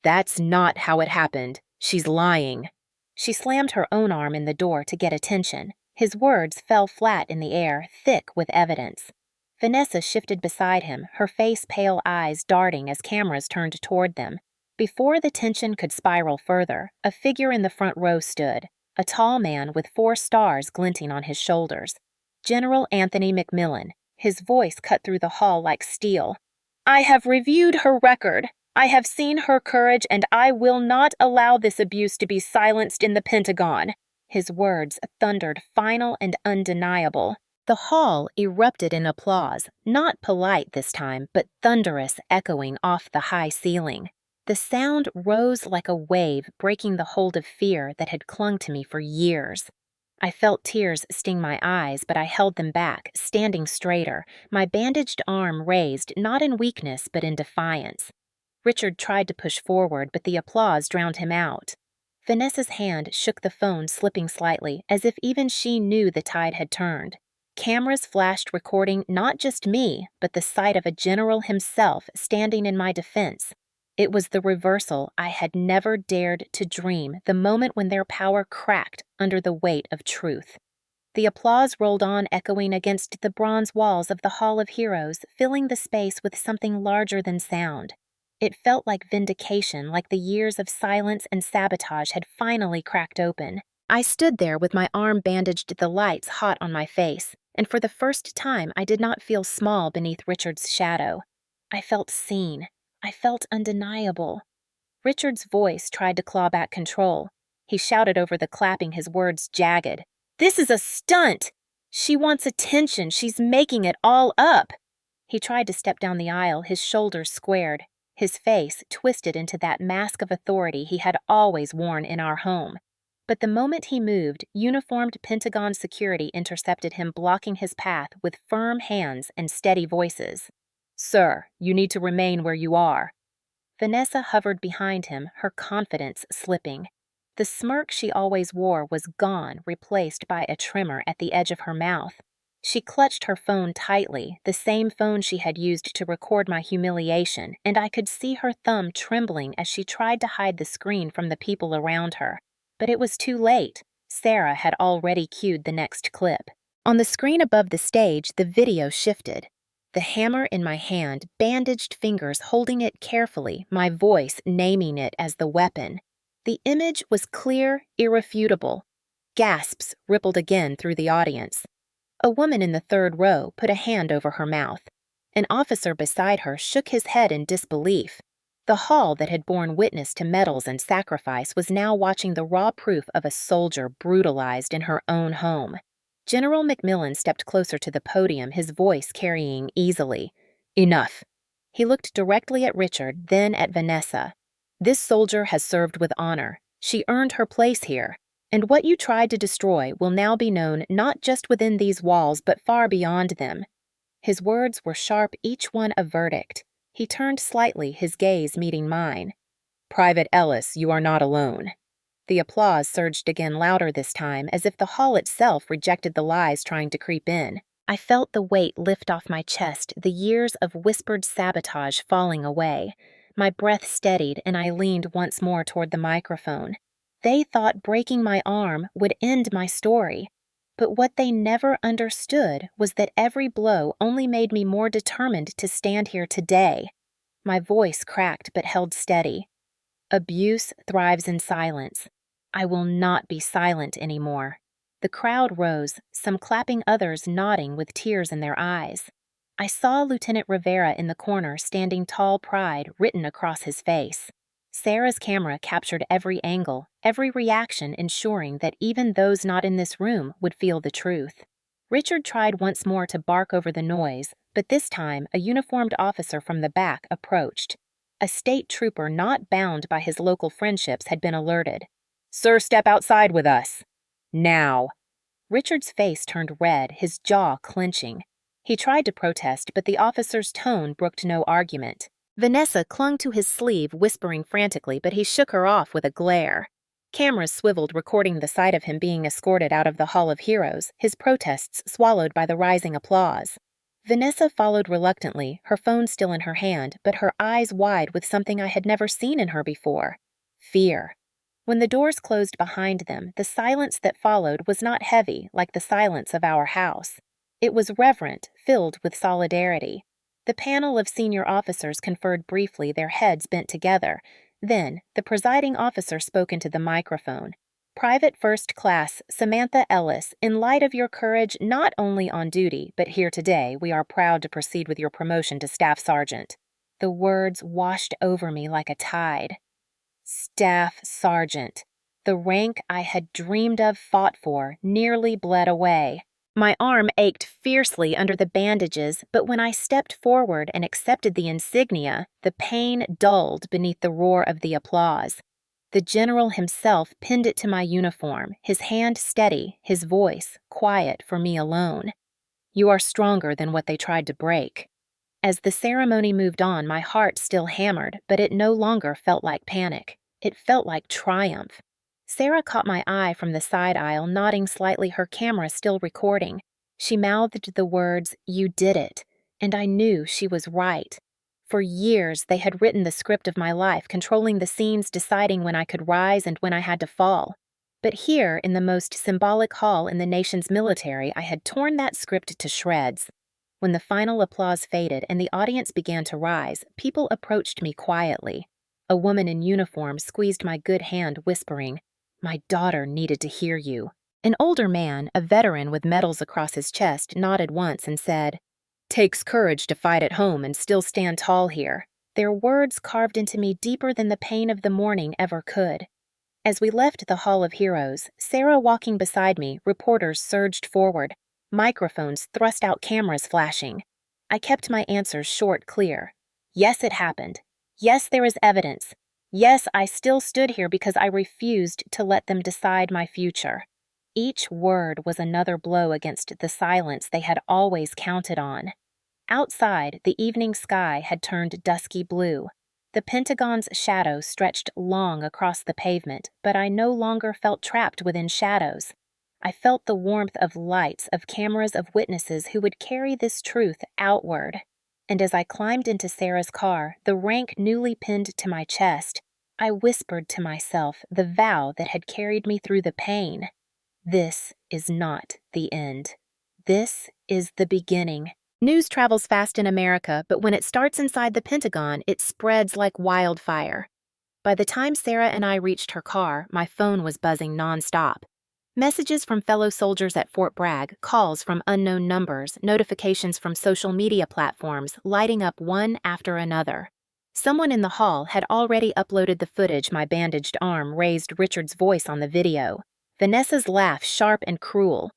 "That's not how it happened. She's lying." She slammed her own arm in the door to get attention. His words fell flat in the air, thick with evidence. Vanessa shifted beside him, her face-pale eyes darting as cameras turned toward them. Before the tension could spiral further, a figure in the front row stood, a tall man with 4 stars glinting on his shoulders. General Anthony McMillan, his voice cut through the hall like steel. "I have reviewed her record. I have seen her courage, and I will not allow this abuse to be silenced in the Pentagon." His words thundered, final and undeniable. The hall erupted in applause, not polite this time, but thunderous, echoing off the high ceiling. The sound rose like a wave, breaking the hold of fear that had clung to me for years. I felt tears sting my eyes, but I held them back, standing straighter, my bandaged arm raised, not in weakness, but in defiance. Richard tried to push forward, but the applause drowned him out. Vanessa's hand shook the phone, slipping slightly, as if even she knew the tide had turned. Cameras flashed, recording not just me, but the sight of a general himself standing in my defense. It was the reversal I had never dared to dream, the moment when their power cracked under the weight of truth. The applause rolled on, echoing against the bronze walls of the Hall of Heroes, filling the space with something larger than sound. It felt like vindication, like the years of silence and sabotage had finally cracked open. I stood there with my arm bandaged, the lights hot on my face, and for the first time I did not feel small beneath Richard's shadow. I felt seen. I felt undeniable. Richard's voice tried to claw back control. He shouted over the clapping, his words jagged. "This is a stunt! She wants attention. She's making it all up." He tried to step down the aisle, his shoulders squared, his face twisted into that mask of authority he had always worn in our home. But the moment he moved, uniformed Pentagon security intercepted him, blocking his path with firm hands and steady voices. "Sir, you need to remain where you are." Vanessa hovered behind him, her confidence slipping. The smirk she always wore was gone, replaced by a tremor at the edge of her mouth. She clutched her phone tightly, the same phone she had used to record my humiliation, and I could see her thumb trembling as she tried to hide the screen from the people around her. But it was too late. Sarah had already cued the next clip. On the screen above the stage, the video shifted. The hammer in my hand, bandaged fingers holding it carefully, my voice naming it as the weapon. The image was clear, irrefutable. Gasps rippled again through the audience. A woman in the third row put a hand over her mouth. An officer beside her shook his head in disbelief. The hall that had borne witness to medals and sacrifice was now watching the raw proof of a soldier brutalized in her own home. General McMillan stepped closer to the podium, his voice carrying easily. "Enough." He looked directly at Richard, then at Vanessa. "This soldier has served with honor. She earned her place here. And what you tried to destroy will now be known not just within these walls, but far beyond them." His words were sharp, each one a verdict. He turned slightly, his gaze meeting mine. "Private Ellis, you are not alone." The applause surged again, louder this time, as if the hall itself rejected the lies trying to creep in. I felt the weight lift off my chest, the years of whispered sabotage falling away. My breath steadied, and I leaned once more toward the microphone. They thought breaking my arm would end my story. But what they never understood was that every blow only made me more determined to stand here today. My voice cracked but held steady. Abuse thrives in silence. I will not be silent anymore. The crowd rose, some clapping, others nodding with tears in their eyes. I saw Lieutenant Rivera in the corner, standing tall, pride written across his face. Sarah's camera captured every angle, every reaction, ensuring that even those not in this room would feel the truth. Richard tried once more to bark over the noise, but this time a uniformed officer from the back approached. A state trooper not bound by his local friendships had been alerted. "Sir, step outside with us." "Now." Richard's face turned red, his jaw clenching. He tried to protest, but the officer's tone brooked no argument. Vanessa clung to his sleeve, whispering frantically, but he shook her off with a glare. Cameras swiveled, recording the sight of him being escorted out of the Hall of Heroes, his protests swallowed by the rising applause. Vanessa followed reluctantly, her phone still in her hand, but her eyes wide with something I had never seen in her before: fear. When the doors closed behind them, the silence that followed was not heavy like the silence of our house. It was reverent, filled with solidarity. The panel of senior officers conferred briefly, their heads bent together. Then, the presiding officer spoke into the microphone. "Private First Class Samantha Ellis, in light of your courage not only on duty, but here today, we are proud to proceed with your promotion to Staff Sergeant." The words washed over me like a tide. Staff Sergeant. The rank I had dreamed of, fought for, nearly bled away. My arm ached fiercely under the bandages, but when I stepped forward and accepted the insignia, the pain dulled beneath the roar of the applause. The general himself pinned it to my uniform, his hand steady, his voice quiet for me alone. "You are stronger than what they tried to break." As the ceremony moved on, my heart still hammered, but it no longer felt like panic. It felt like triumph. Sarah caught my eye from the side aisle, nodding slightly, her camera still recording. She mouthed the words, "You did it," and I knew she was right. For years, they had written the script of my life, controlling the scenes, deciding when I could rise and when I had to fall. But here, in the most symbolic hall in the nation's military, I had torn that script to shreds. When the final applause faded and the audience began to rise, people approached me quietly. A woman in uniform squeezed my good hand, whispering, "My daughter needed to hear you." An older man, a veteran with medals across his chest, nodded once and said, "Takes courage to fight at home and still stand tall here." Their words carved into me deeper than the pain of the morning ever could. As we left the Hall of Heroes, Sarah walking beside me, reporters surged forward, microphones thrust out, cameras flashing. I kept my answers short, clear. Yes, it happened. Yes, there is evidence. Yes, I still stood here because I refused to let them decide my future. Each word was another blow against the silence they had always counted on. Outside, the evening sky had turned dusky blue. The Pentagon's shadow stretched long across the pavement, but I no longer felt trapped within shadows. I felt the warmth of lights, of cameras, of witnesses who would carry this truth outward. And as I climbed into Sarah's car, the rank newly pinned to my chest, I whispered to myself the vow that had carried me through the pain. This is not the end. This is the beginning. News travels fast in America, but when it starts inside the Pentagon, it spreads like wildfire. By the time Sarah and I reached her car, my phone was buzzing nonstop. Messages from fellow soldiers at Fort Bragg, calls from unknown numbers, notifications from social media platforms lighting up one after another. Someone in the hall had already uploaded the footage my bandaged arm raised Richard's voice on the video. Vanessa's laugh sharp and cruel.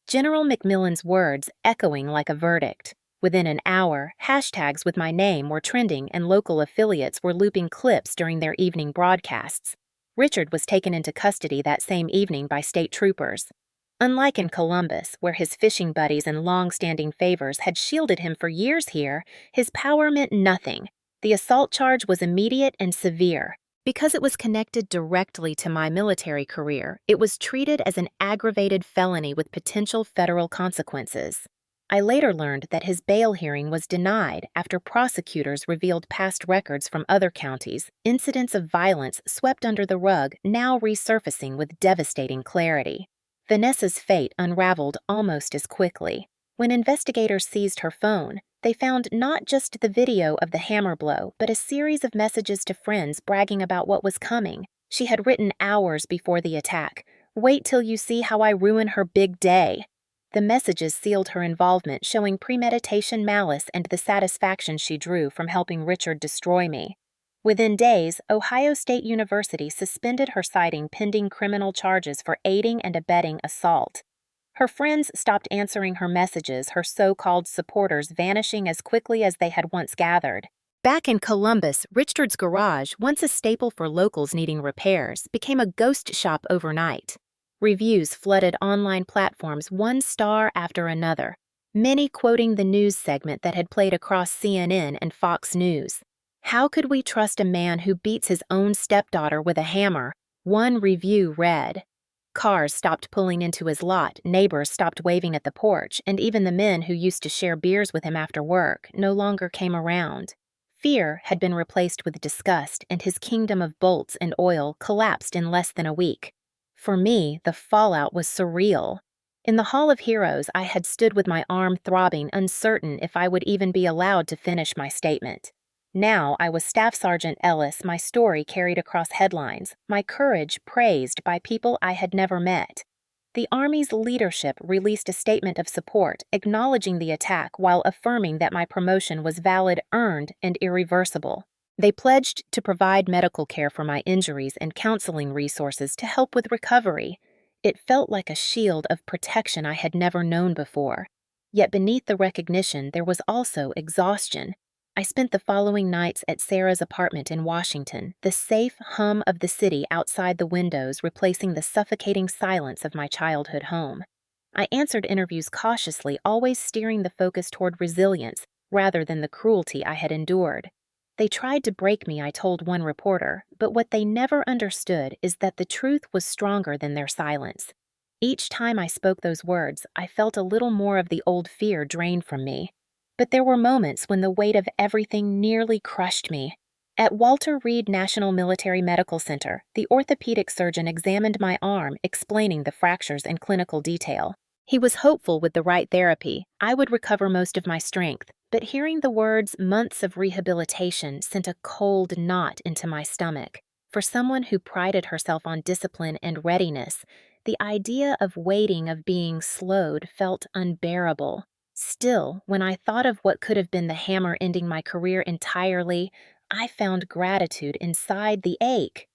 General McMillan's words echoing like a verdict. Within an hour, hashtags with my name were trending and local affiliates were looping clips during their evening broadcasts. Richard was taken into custody that same evening by state troopers. Unlike in Columbus, where his fishing buddies and long-standing favors had shielded him for years here, his power meant nothing. The assault charge was immediate and severe. Because it was connected directly to my military career, it was treated as an aggravated felony with potential federal consequences. I later learned that his bail hearing was denied after prosecutors revealed past records from other counties, incidents of violence swept under the rug now resurfacing with devastating clarity. Vanessa's fate unraveled almost as quickly. When investigators seized her phone, they found not just the video of the hammer blow, but a series of messages to friends bragging about what was coming. She had written hours before the attack, "Wait till you see how I ruin her big day." The messages sealed her involvement, showing premeditation, malice, and the satisfaction she drew from helping Richard destroy me. Within days, Ohio State University suspended her citing pending criminal charges for aiding and abetting assault. Her friends stopped answering her messages, her so-called supporters vanishing as quickly as they had once gathered. Back in Columbus, Richard's garage, once a staple for locals needing repairs, became a ghost shop overnight. Reviews flooded online platforms, one star after another. many quoting the news segment that had played across CNN and Fox News. "How could we trust a man who beats his own stepdaughter with a hammer?" One review read. Cars stopped pulling into his lot, neighbors stopped waving at the porch, and even the men who used to share beers with him after work no longer came around. Fear had been replaced with disgust, and his kingdom of bolts and oil collapsed in less than a week. For me, the fallout was surreal. In the Hall of Heroes, I had stood with my arm throbbing, uncertain if I would even be allowed to finish my statement. Now I was Staff Sergeant Ellis, my story carried across headlines, my courage praised by people I had never met. The Army's leadership released a statement of support, acknowledging the attack while affirming that my promotion was valid, earned, and irreversible. They pledged to provide medical care for my injuries and counseling resources to help with recovery. It felt like a shield of protection I had never known before. Yet beneath the recognition, there was also exhaustion. I spent the following nights at Sarah's apartment in Washington, the safe hum of the city outside the windows replacing the suffocating silence of my childhood home. I answered interviews cautiously, always steering the focus toward resilience rather than the cruelty I had endured. They tried to break me, I told one reporter, but what they never understood is that the truth was stronger than their silence. Each time I spoke those words, I felt a little more of the old fear drain from me. But there were moments when the weight of everything nearly crushed me. At Walter Reed National Military Medical Center, the orthopedic surgeon examined my arm, explaining the fractures in clinical detail. He was hopeful with the right therapy, I would recover most of my strength, but hearing the words "months of rehabilitation" sent a cold knot into my stomach. For someone who prided herself on discipline and readiness, the idea of waiting, of being slowed, felt unbearable. Still, when I thought of what could have been the hammer ending my career entirely, I found gratitude inside the ache.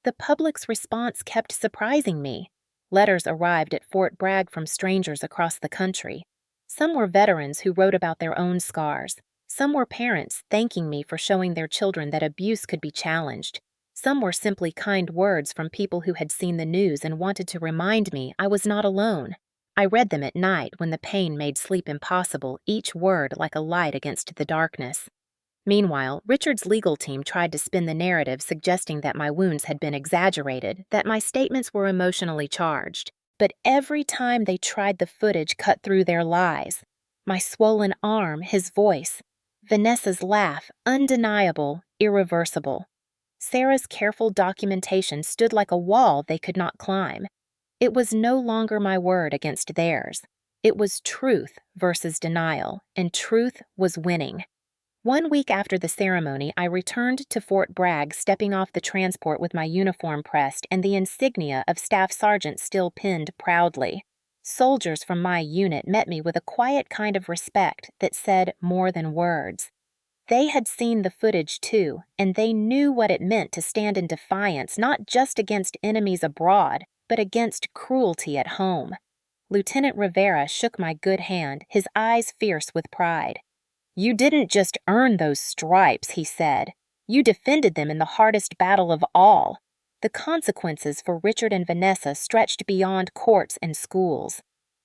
The public's response kept surprising me. Letters arrived at Fort Bragg from strangers across the country. Some were veterans who wrote about their own scars. Some were parents thanking me for showing their children that abuse could be challenged. Some were simply kind words from people who had seen the news and wanted to remind me I was not alone. I read them at night when the pain made sleep impossible, each word like a light against the darkness. Meanwhile, Richard's legal team tried to spin the narrative, suggesting that my wounds had been exaggerated, that my statements were emotionally charged. But every time they tried, the footage cut through their lies. My swollen arm, his voice, Vanessa's laugh, undeniable, irreversible. Sarah's careful documentation stood like a wall they could not climb. It was no longer my word against theirs. It was truth versus denial, and truth was winning. 1 week after the ceremony, I returned to Fort Bragg, stepping off the transport with my uniform pressed and the insignia of Staff Sergeant still pinned proudly. Soldiers from my unit met me with a quiet kind of respect that said more than words. They had seen the footage too, and they knew what it meant to stand in defiance not just against enemies abroad, but against cruelty at home. Lieutenant Rivera shook my good hand, his eyes fierce with pride. "You didn't just earn those stripes," he said. "You defended them in the hardest battle of all." The consequences for Richard and Vanessa stretched beyond courts and schools.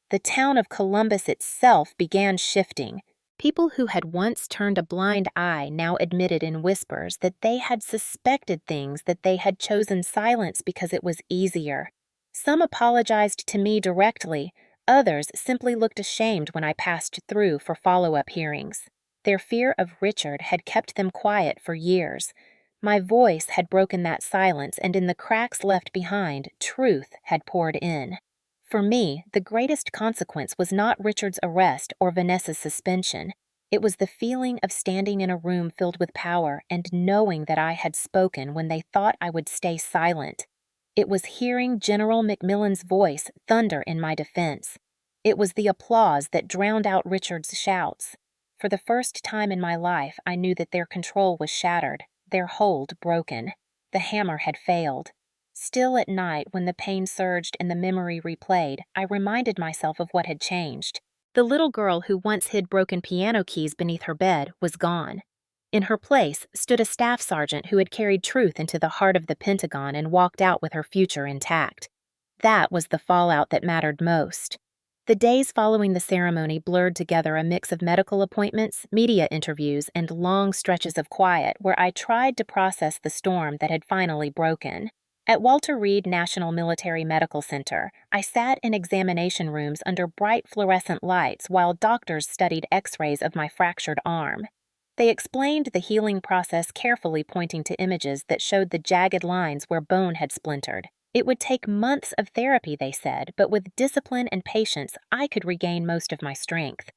The town of Columbus itself began shifting. People who had once turned a blind eye now admitted in whispers that they had suspected things that they had chosen silence because it was easier. Some apologized to me directly, others simply looked ashamed when I passed through for follow-up hearings. Their fear of Richard had kept them quiet for years. My voice had broken that silence, and in the cracks left behind, truth had poured in. For me, the greatest consequence was not Richard's arrest or Vanessa's suspension. It was the feeling of standing in a room filled with power and knowing that I had spoken when they thought I would stay silent. It was hearing General McMillan's voice thunder in my defense. It was the applause that drowned out Richard's shouts. For the first time in my life, I knew that their control was shattered, their hold broken. The hammer had failed. Still at night, when the pain surged and the memory replayed, I reminded myself of what had changed. The little girl who once hid broken piano keys beneath her bed was gone. In her place stood a staff sergeant who had carried truth into the heart of the Pentagon and walked out with her future intact. That was the fallout that mattered most. The days following the ceremony blurred together a mix of medical appointments, media interviews, and long stretches of quiet where I tried to process the storm that had finally broken. At Walter Reed National Military Medical Center, I sat in examination rooms under bright fluorescent lights while doctors studied x-rays of my fractured arm. They explained the healing process carefully, pointing to images that showed the jagged lines where bone had splintered. It would take months of therapy, they said, but with discipline and patience, I could regain most of my strength.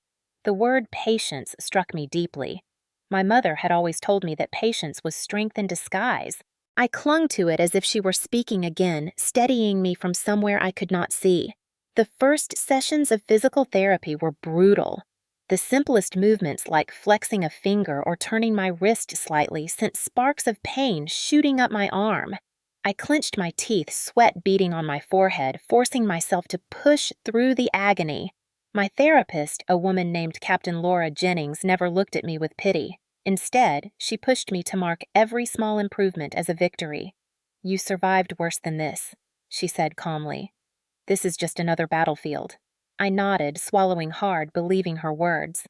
The word patience struck me deeply. My mother had always told me that patience was strength in disguise. I clung to it as if she were speaking again, steadying me from somewhere I could not see. The first sessions of physical therapy were brutal. The simplest movements, like flexing a finger or turning my wrist slightly, sent sparks of pain shooting up my arm. I clenched my teeth, sweat beading on my forehead, forcing myself to push through the agony. My therapist, a woman named Captain Laura Jennings, never looked at me with pity. Instead, she pushed me to mark every small improvement as a victory. "You survived worse than this," she said calmly. "This is just another battlefield." I nodded, swallowing hard, believing her words.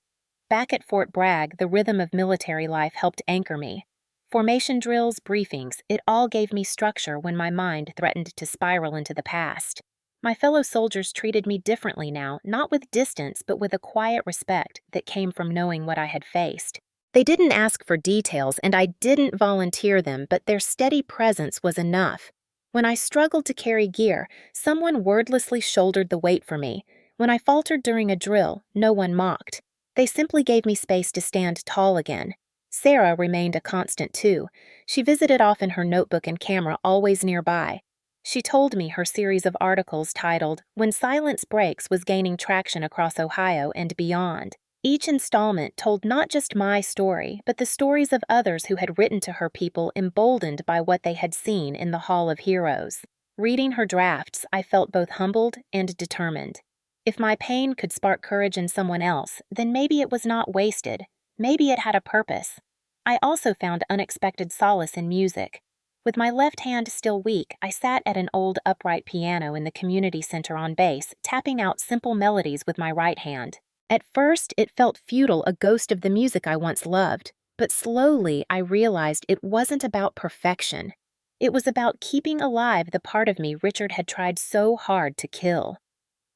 Back at Fort Bragg, the rhythm of military life helped anchor me. Formation drills, briefings, it all gave me structure when my mind threatened to spiral into the past. My fellow soldiers treated me differently now, not with distance, but with a quiet respect that came from knowing what I had faced. They didn't ask for details, and I didn't volunteer them, but their steady presence was enough. When I struggled to carry gear, someone wordlessly shouldered the weight for me. When I faltered during a drill, no one mocked. They simply gave me space to stand tall again. Sarah remained a constant too. She visited often, her notebook and camera always nearby. She told me her series of articles titled "When Silence Breaks" was gaining traction across Ohio and beyond. Each installment told not just my story, but the stories of others who had written to her, people emboldened by what they had seen in the Hall of Heroes. Reading her drafts, I felt both humbled and determined. If my pain could spark courage in someone else, then maybe it was not wasted. Maybe it had a purpose. I also found unexpected solace in music. With my left hand still weak, I sat at an old upright piano in the community center on bass, tapping out simple melodies with my right hand. At first, it felt futile, a ghost of the music I once loved, but slowly I realized it wasn't about perfection. It was about keeping alive the part of me Richard had tried so hard to kill.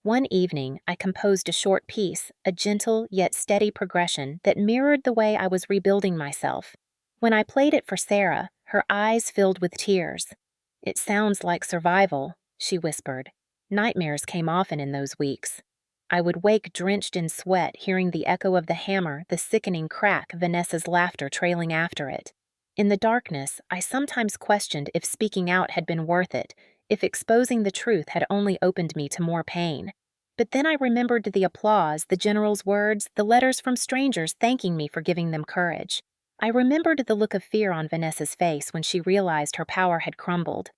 One evening, I composed a short piece, a gentle yet steady progression that mirrored the way I was rebuilding myself. When I played it for Sarah, her eyes filled with tears. "It sounds like survival," she whispered. Nightmares came often in those weeks. I would wake drenched in sweat, hearing the echo of the hammer, the sickening crack, Vanessa's laughter trailing after it. In the darkness, I sometimes questioned if speaking out had been worth it, if exposing the truth had only opened me to more pain. But then I remembered the applause, the general's words, the letters from strangers thanking me for giving them courage. I remembered the look of fear on Vanessa's face when she realized her power had crumbled.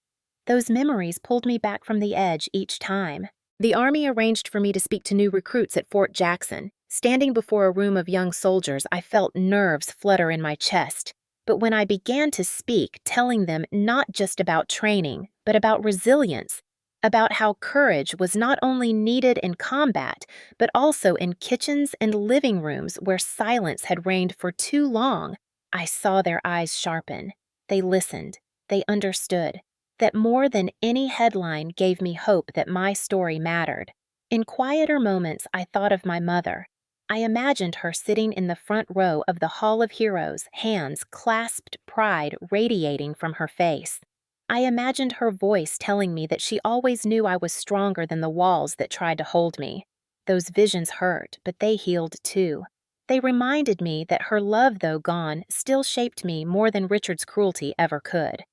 Those memories pulled me back from the edge each time. The Army arranged for me to speak to new recruits at Fort Jackson. Standing before a room of young soldiers, I felt nerves flutter in my chest. But when I began to speak, telling them not just about training, but about resilience, about how courage was not only needed in combat, but also in kitchens and living rooms where silence had reigned for too long, I saw their eyes sharpen. They listened. They understood. That more than any headline gave me hope that my story mattered. In quieter moments, I thought of my mother. I imagined her sitting in the front row of the Hall of Heroes, hands clasped, pride radiating from her face. I imagined her voice telling me that she always knew I was stronger than the walls that tried to hold me. Those visions hurt, but they healed too. They reminded me that her love, though gone, still shaped me more than Richard's cruelty ever could.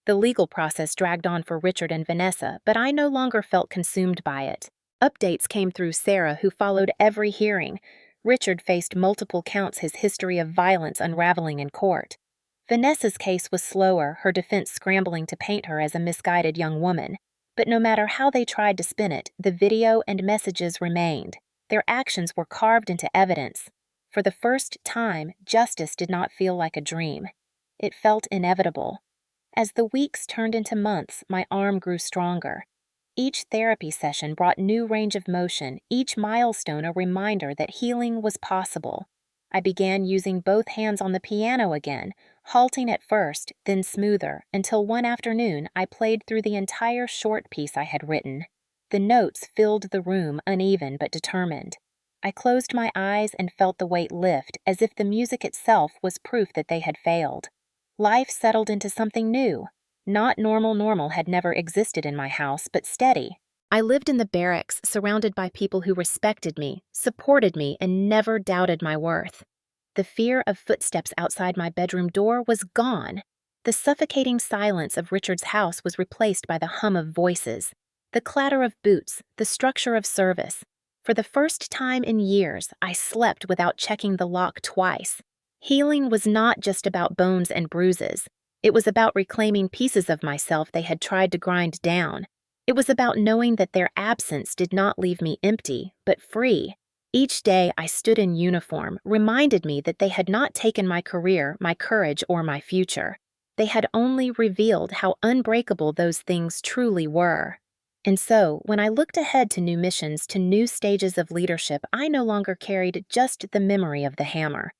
The legal process dragged on for Richard and Vanessa, but I no longer felt consumed by it. Updates came through Sarah, who followed every hearing. Richard faced multiple counts, his history of violence unraveling in court. Vanessa's case was slower, her defense scrambling to paint her as a misguided young woman. But no matter how they tried to spin it, the video and messages remained. Their actions were carved into evidence. For the first time, justice did not feel like a dream. It felt inevitable. As the weeks turned into months, my arm grew stronger. Each therapy session brought new range of motion, each milestone a reminder that healing was possible. I began using both hands on the piano again, halting at first, then smoother, until one afternoon I played through the entire short piece I had written. The notes filled the room, uneven but determined. I closed my eyes and felt the weight lift, as if the music itself was proof that they had failed. Life settled into something new. Not normal had never existed in my house, but steady. I lived in the barracks, surrounded by people who respected me, supported me, and never doubted my worth. The fear of footsteps outside my bedroom door was gone. The suffocating silence of Richard's house was replaced by the hum of voices, the clatter of boots, the structure of service. For the first time in years, I slept without checking the lock twice. Healing was not just about bones and bruises. It was about reclaiming pieces of myself they had tried to grind down. It was about knowing that their absence did not leave me empty, but free. Each day I stood in uniform reminded me that they had not taken my career, my courage, or my future. They had only revealed how unbreakable those things truly were. And so, when I looked ahead to new missions, to new stages of leadership, I no longer carried just the memory of the hammer.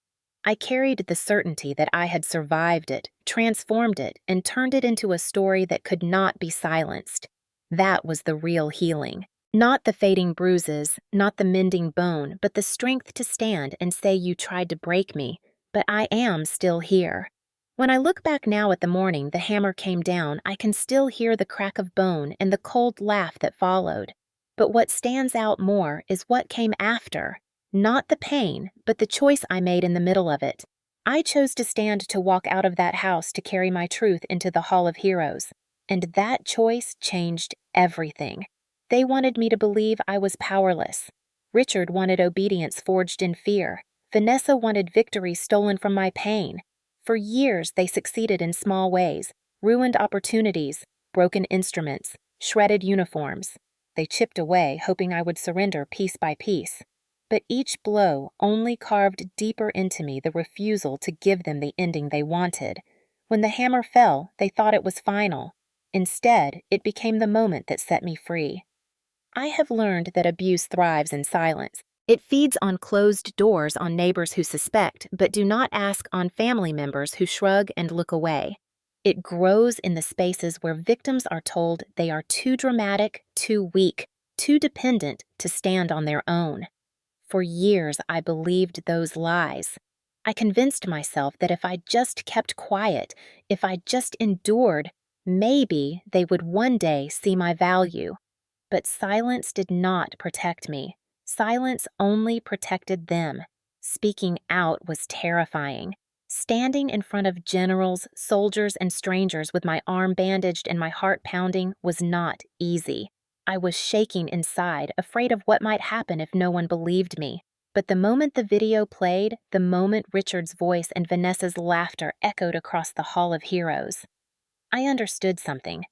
I carried the certainty that I had survived it, transformed it, and turned it into a story that could not be silenced. That was the real healing. Not the fading bruises, not the mending bone, but the strength to stand and say you tried to break me, but I am still here. When I look back now at the morning the hammer came down, I can still hear the crack of bone and the cold laugh that followed. But what stands out more is what came after. Not the pain, but the choice I made in the middle of it. I chose to stand to walk out of that house to carry my truth into the Hall of Heroes. And that choice changed everything. They wanted me to believe I was powerless. Richard wanted obedience forged in fear. Vanessa wanted victory stolen from my pain. For years, they succeeded in small ways, ruined opportunities, broken instruments, shredded uniforms. They chipped away, hoping I would surrender piece by piece. But each blow only carved deeper into me the refusal to give them the ending they wanted. When the hammer fell, they thought it was final. Instead, it became the moment that set me free. I have learned that abuse thrives in silence. It feeds on closed doors on neighbors who suspect, but do not ask on family members who shrug and look away. It grows in the spaces where victims are told they are too dramatic, too weak, too dependent to stand on their own. For years, I believed those lies. I convinced myself that if I just kept quiet, if I just endured, maybe they would one day see my value. But silence did not protect me. Silence only protected them. Speaking out was terrifying. Standing in front of generals, soldiers, and strangers with my arm bandaged and my heart pounding was not easy. I was shaking inside, afraid of what might happen if no one believed me. But the moment the video played, the moment Richard's voice and Vanessa's laughter echoed across the Hall of Heroes, I understood something.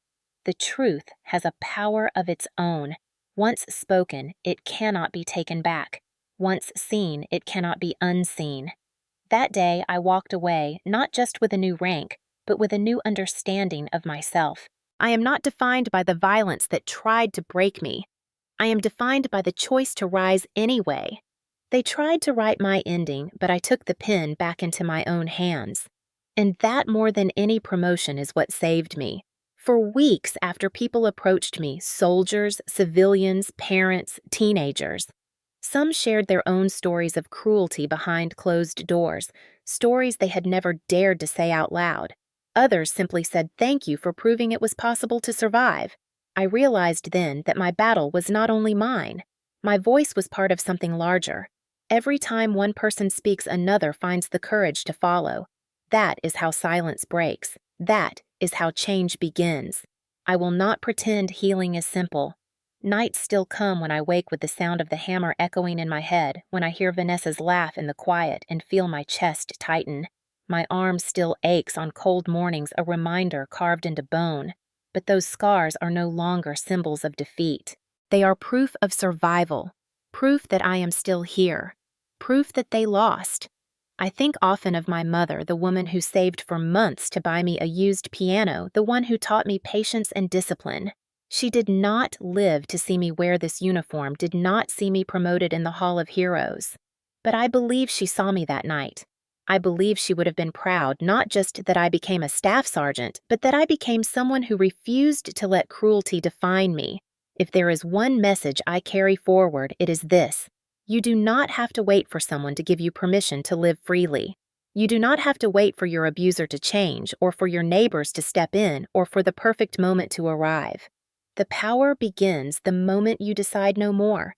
The truth has a power of its own. Once spoken, it cannot be taken back. Once seen, it cannot be unseen. That day, I walked away, not just with a new rank, but with a new understanding of myself. I am not defined by the violence that tried to break me. I am defined by the choice to rise anyway. They tried to write my ending, but I took the pen back into my own hands. And that more than any promotion is what saved me. For weeks after people approached me, soldiers, civilians, parents, teenagers, some shared their own stories of cruelty behind closed doors, stories they had never dared to say out loud. Others simply said thank you for proving it was possible to survive. I realized then that my battle was not only mine. My voice was part of something larger. Every time one person speaks, another finds the courage to follow. That is how silence breaks. That is how change begins. I will not pretend healing is simple. Nights still come when I wake with the sound of the hammer echoing in my head, when I hear Vanessa's laugh in the quiet and feel my chest tighten. My arm still aches on cold mornings, a reminder carved into bone. But those scars are no longer symbols of defeat. They are proof of survival, proof that I am still here, proof that they lost. I think often of my mother, the woman who saved for months to buy me a used piano, the one who taught me patience and discipline. She did not live to see me wear this uniform, did not see me promoted in the Hall of Heroes. But I believe she saw me that night. I believe she would have been proud, not just that I became a staff sergeant, but that I became someone who refused to let cruelty define me. If there is one message I carry forward, it is this: you do not have to wait for someone to give you permission to live freely. You do not have to wait for your abuser to change, or for your neighbors to step in, or for the perfect moment to arrive. The power begins the moment you decide no more.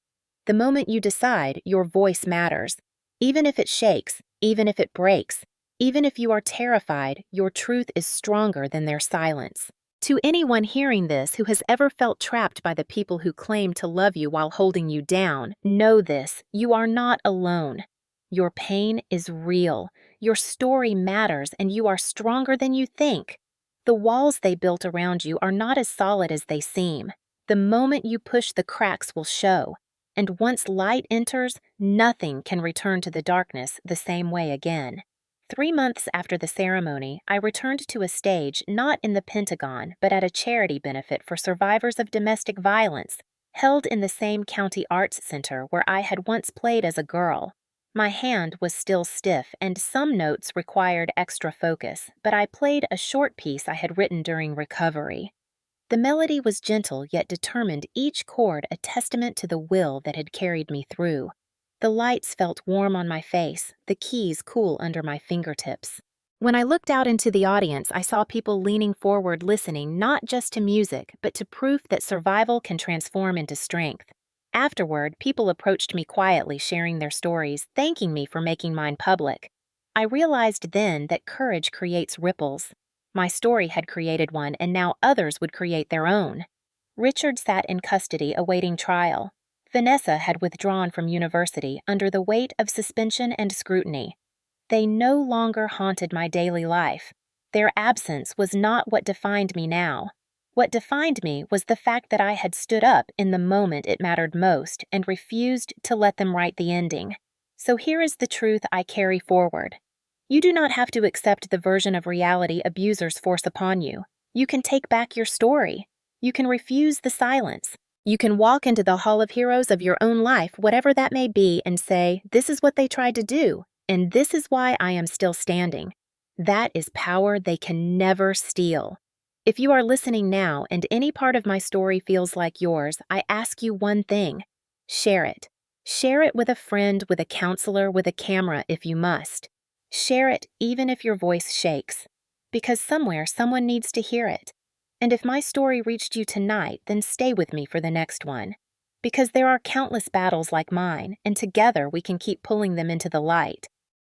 The moment you decide your voice matters. Even if it shakes, even if it breaks, even if you are terrified, your truth is stronger than their silence. To anyone hearing this who has ever felt trapped by the people who claim to love you while holding you down, know this: you are not alone. Your pain is real. Your story matters, and you are stronger than you think. The walls they built around you are not as solid as they seem. The moment you push, the cracks will show. And once light enters, nothing can return to the darkness the same way again. 3 months after the ceremony, I returned to a stage not in the Pentagon, but at a charity benefit for survivors of domestic violence, held in the same county arts center where I had once played as a girl. My hand was still stiff, and some notes required extra focus, but I played a short piece I had written during recovery. The melody was gentle yet determined, each chord a testament to the will that had carried me through. The lights felt warm on my face, the keys cool under my fingertips. When I looked out into the audience, I saw people leaning forward listening not just to music, but to proof that survival can transform into strength. Afterward, people approached me quietly, sharing their stories, thanking me for making mine public. I realized then that courage creates ripples. My story had created one, and now others would create their own. Richard sat in custody awaiting trial. Vanessa had withdrawn from university under the weight of suspension and scrutiny. They no longer haunted my daily life. Their absence was not what defined me now. What defined me was the fact that I had stood up in the moment it mattered most and refused to let them write the ending. So here is the truth I carry forward. You do not have to accept the version of reality abusers force upon you. You can take back your story. You can refuse the silence. You can walk into the Hall of Heroes of your own life, whatever that may be, and say, this is what they tried to do, and this is why I am still standing. That is power they can never steal. If you are listening now and any part of my story feels like yours, I ask you one thing: share it. Share it with a friend, with a counselor, with a camera if you must. Share it even if your voice shakes, because somewhere someone needs to hear it. And if my story reached you tonight, then stay with me for the next one, because there are countless battles like mine, and together we can keep pulling them into the light.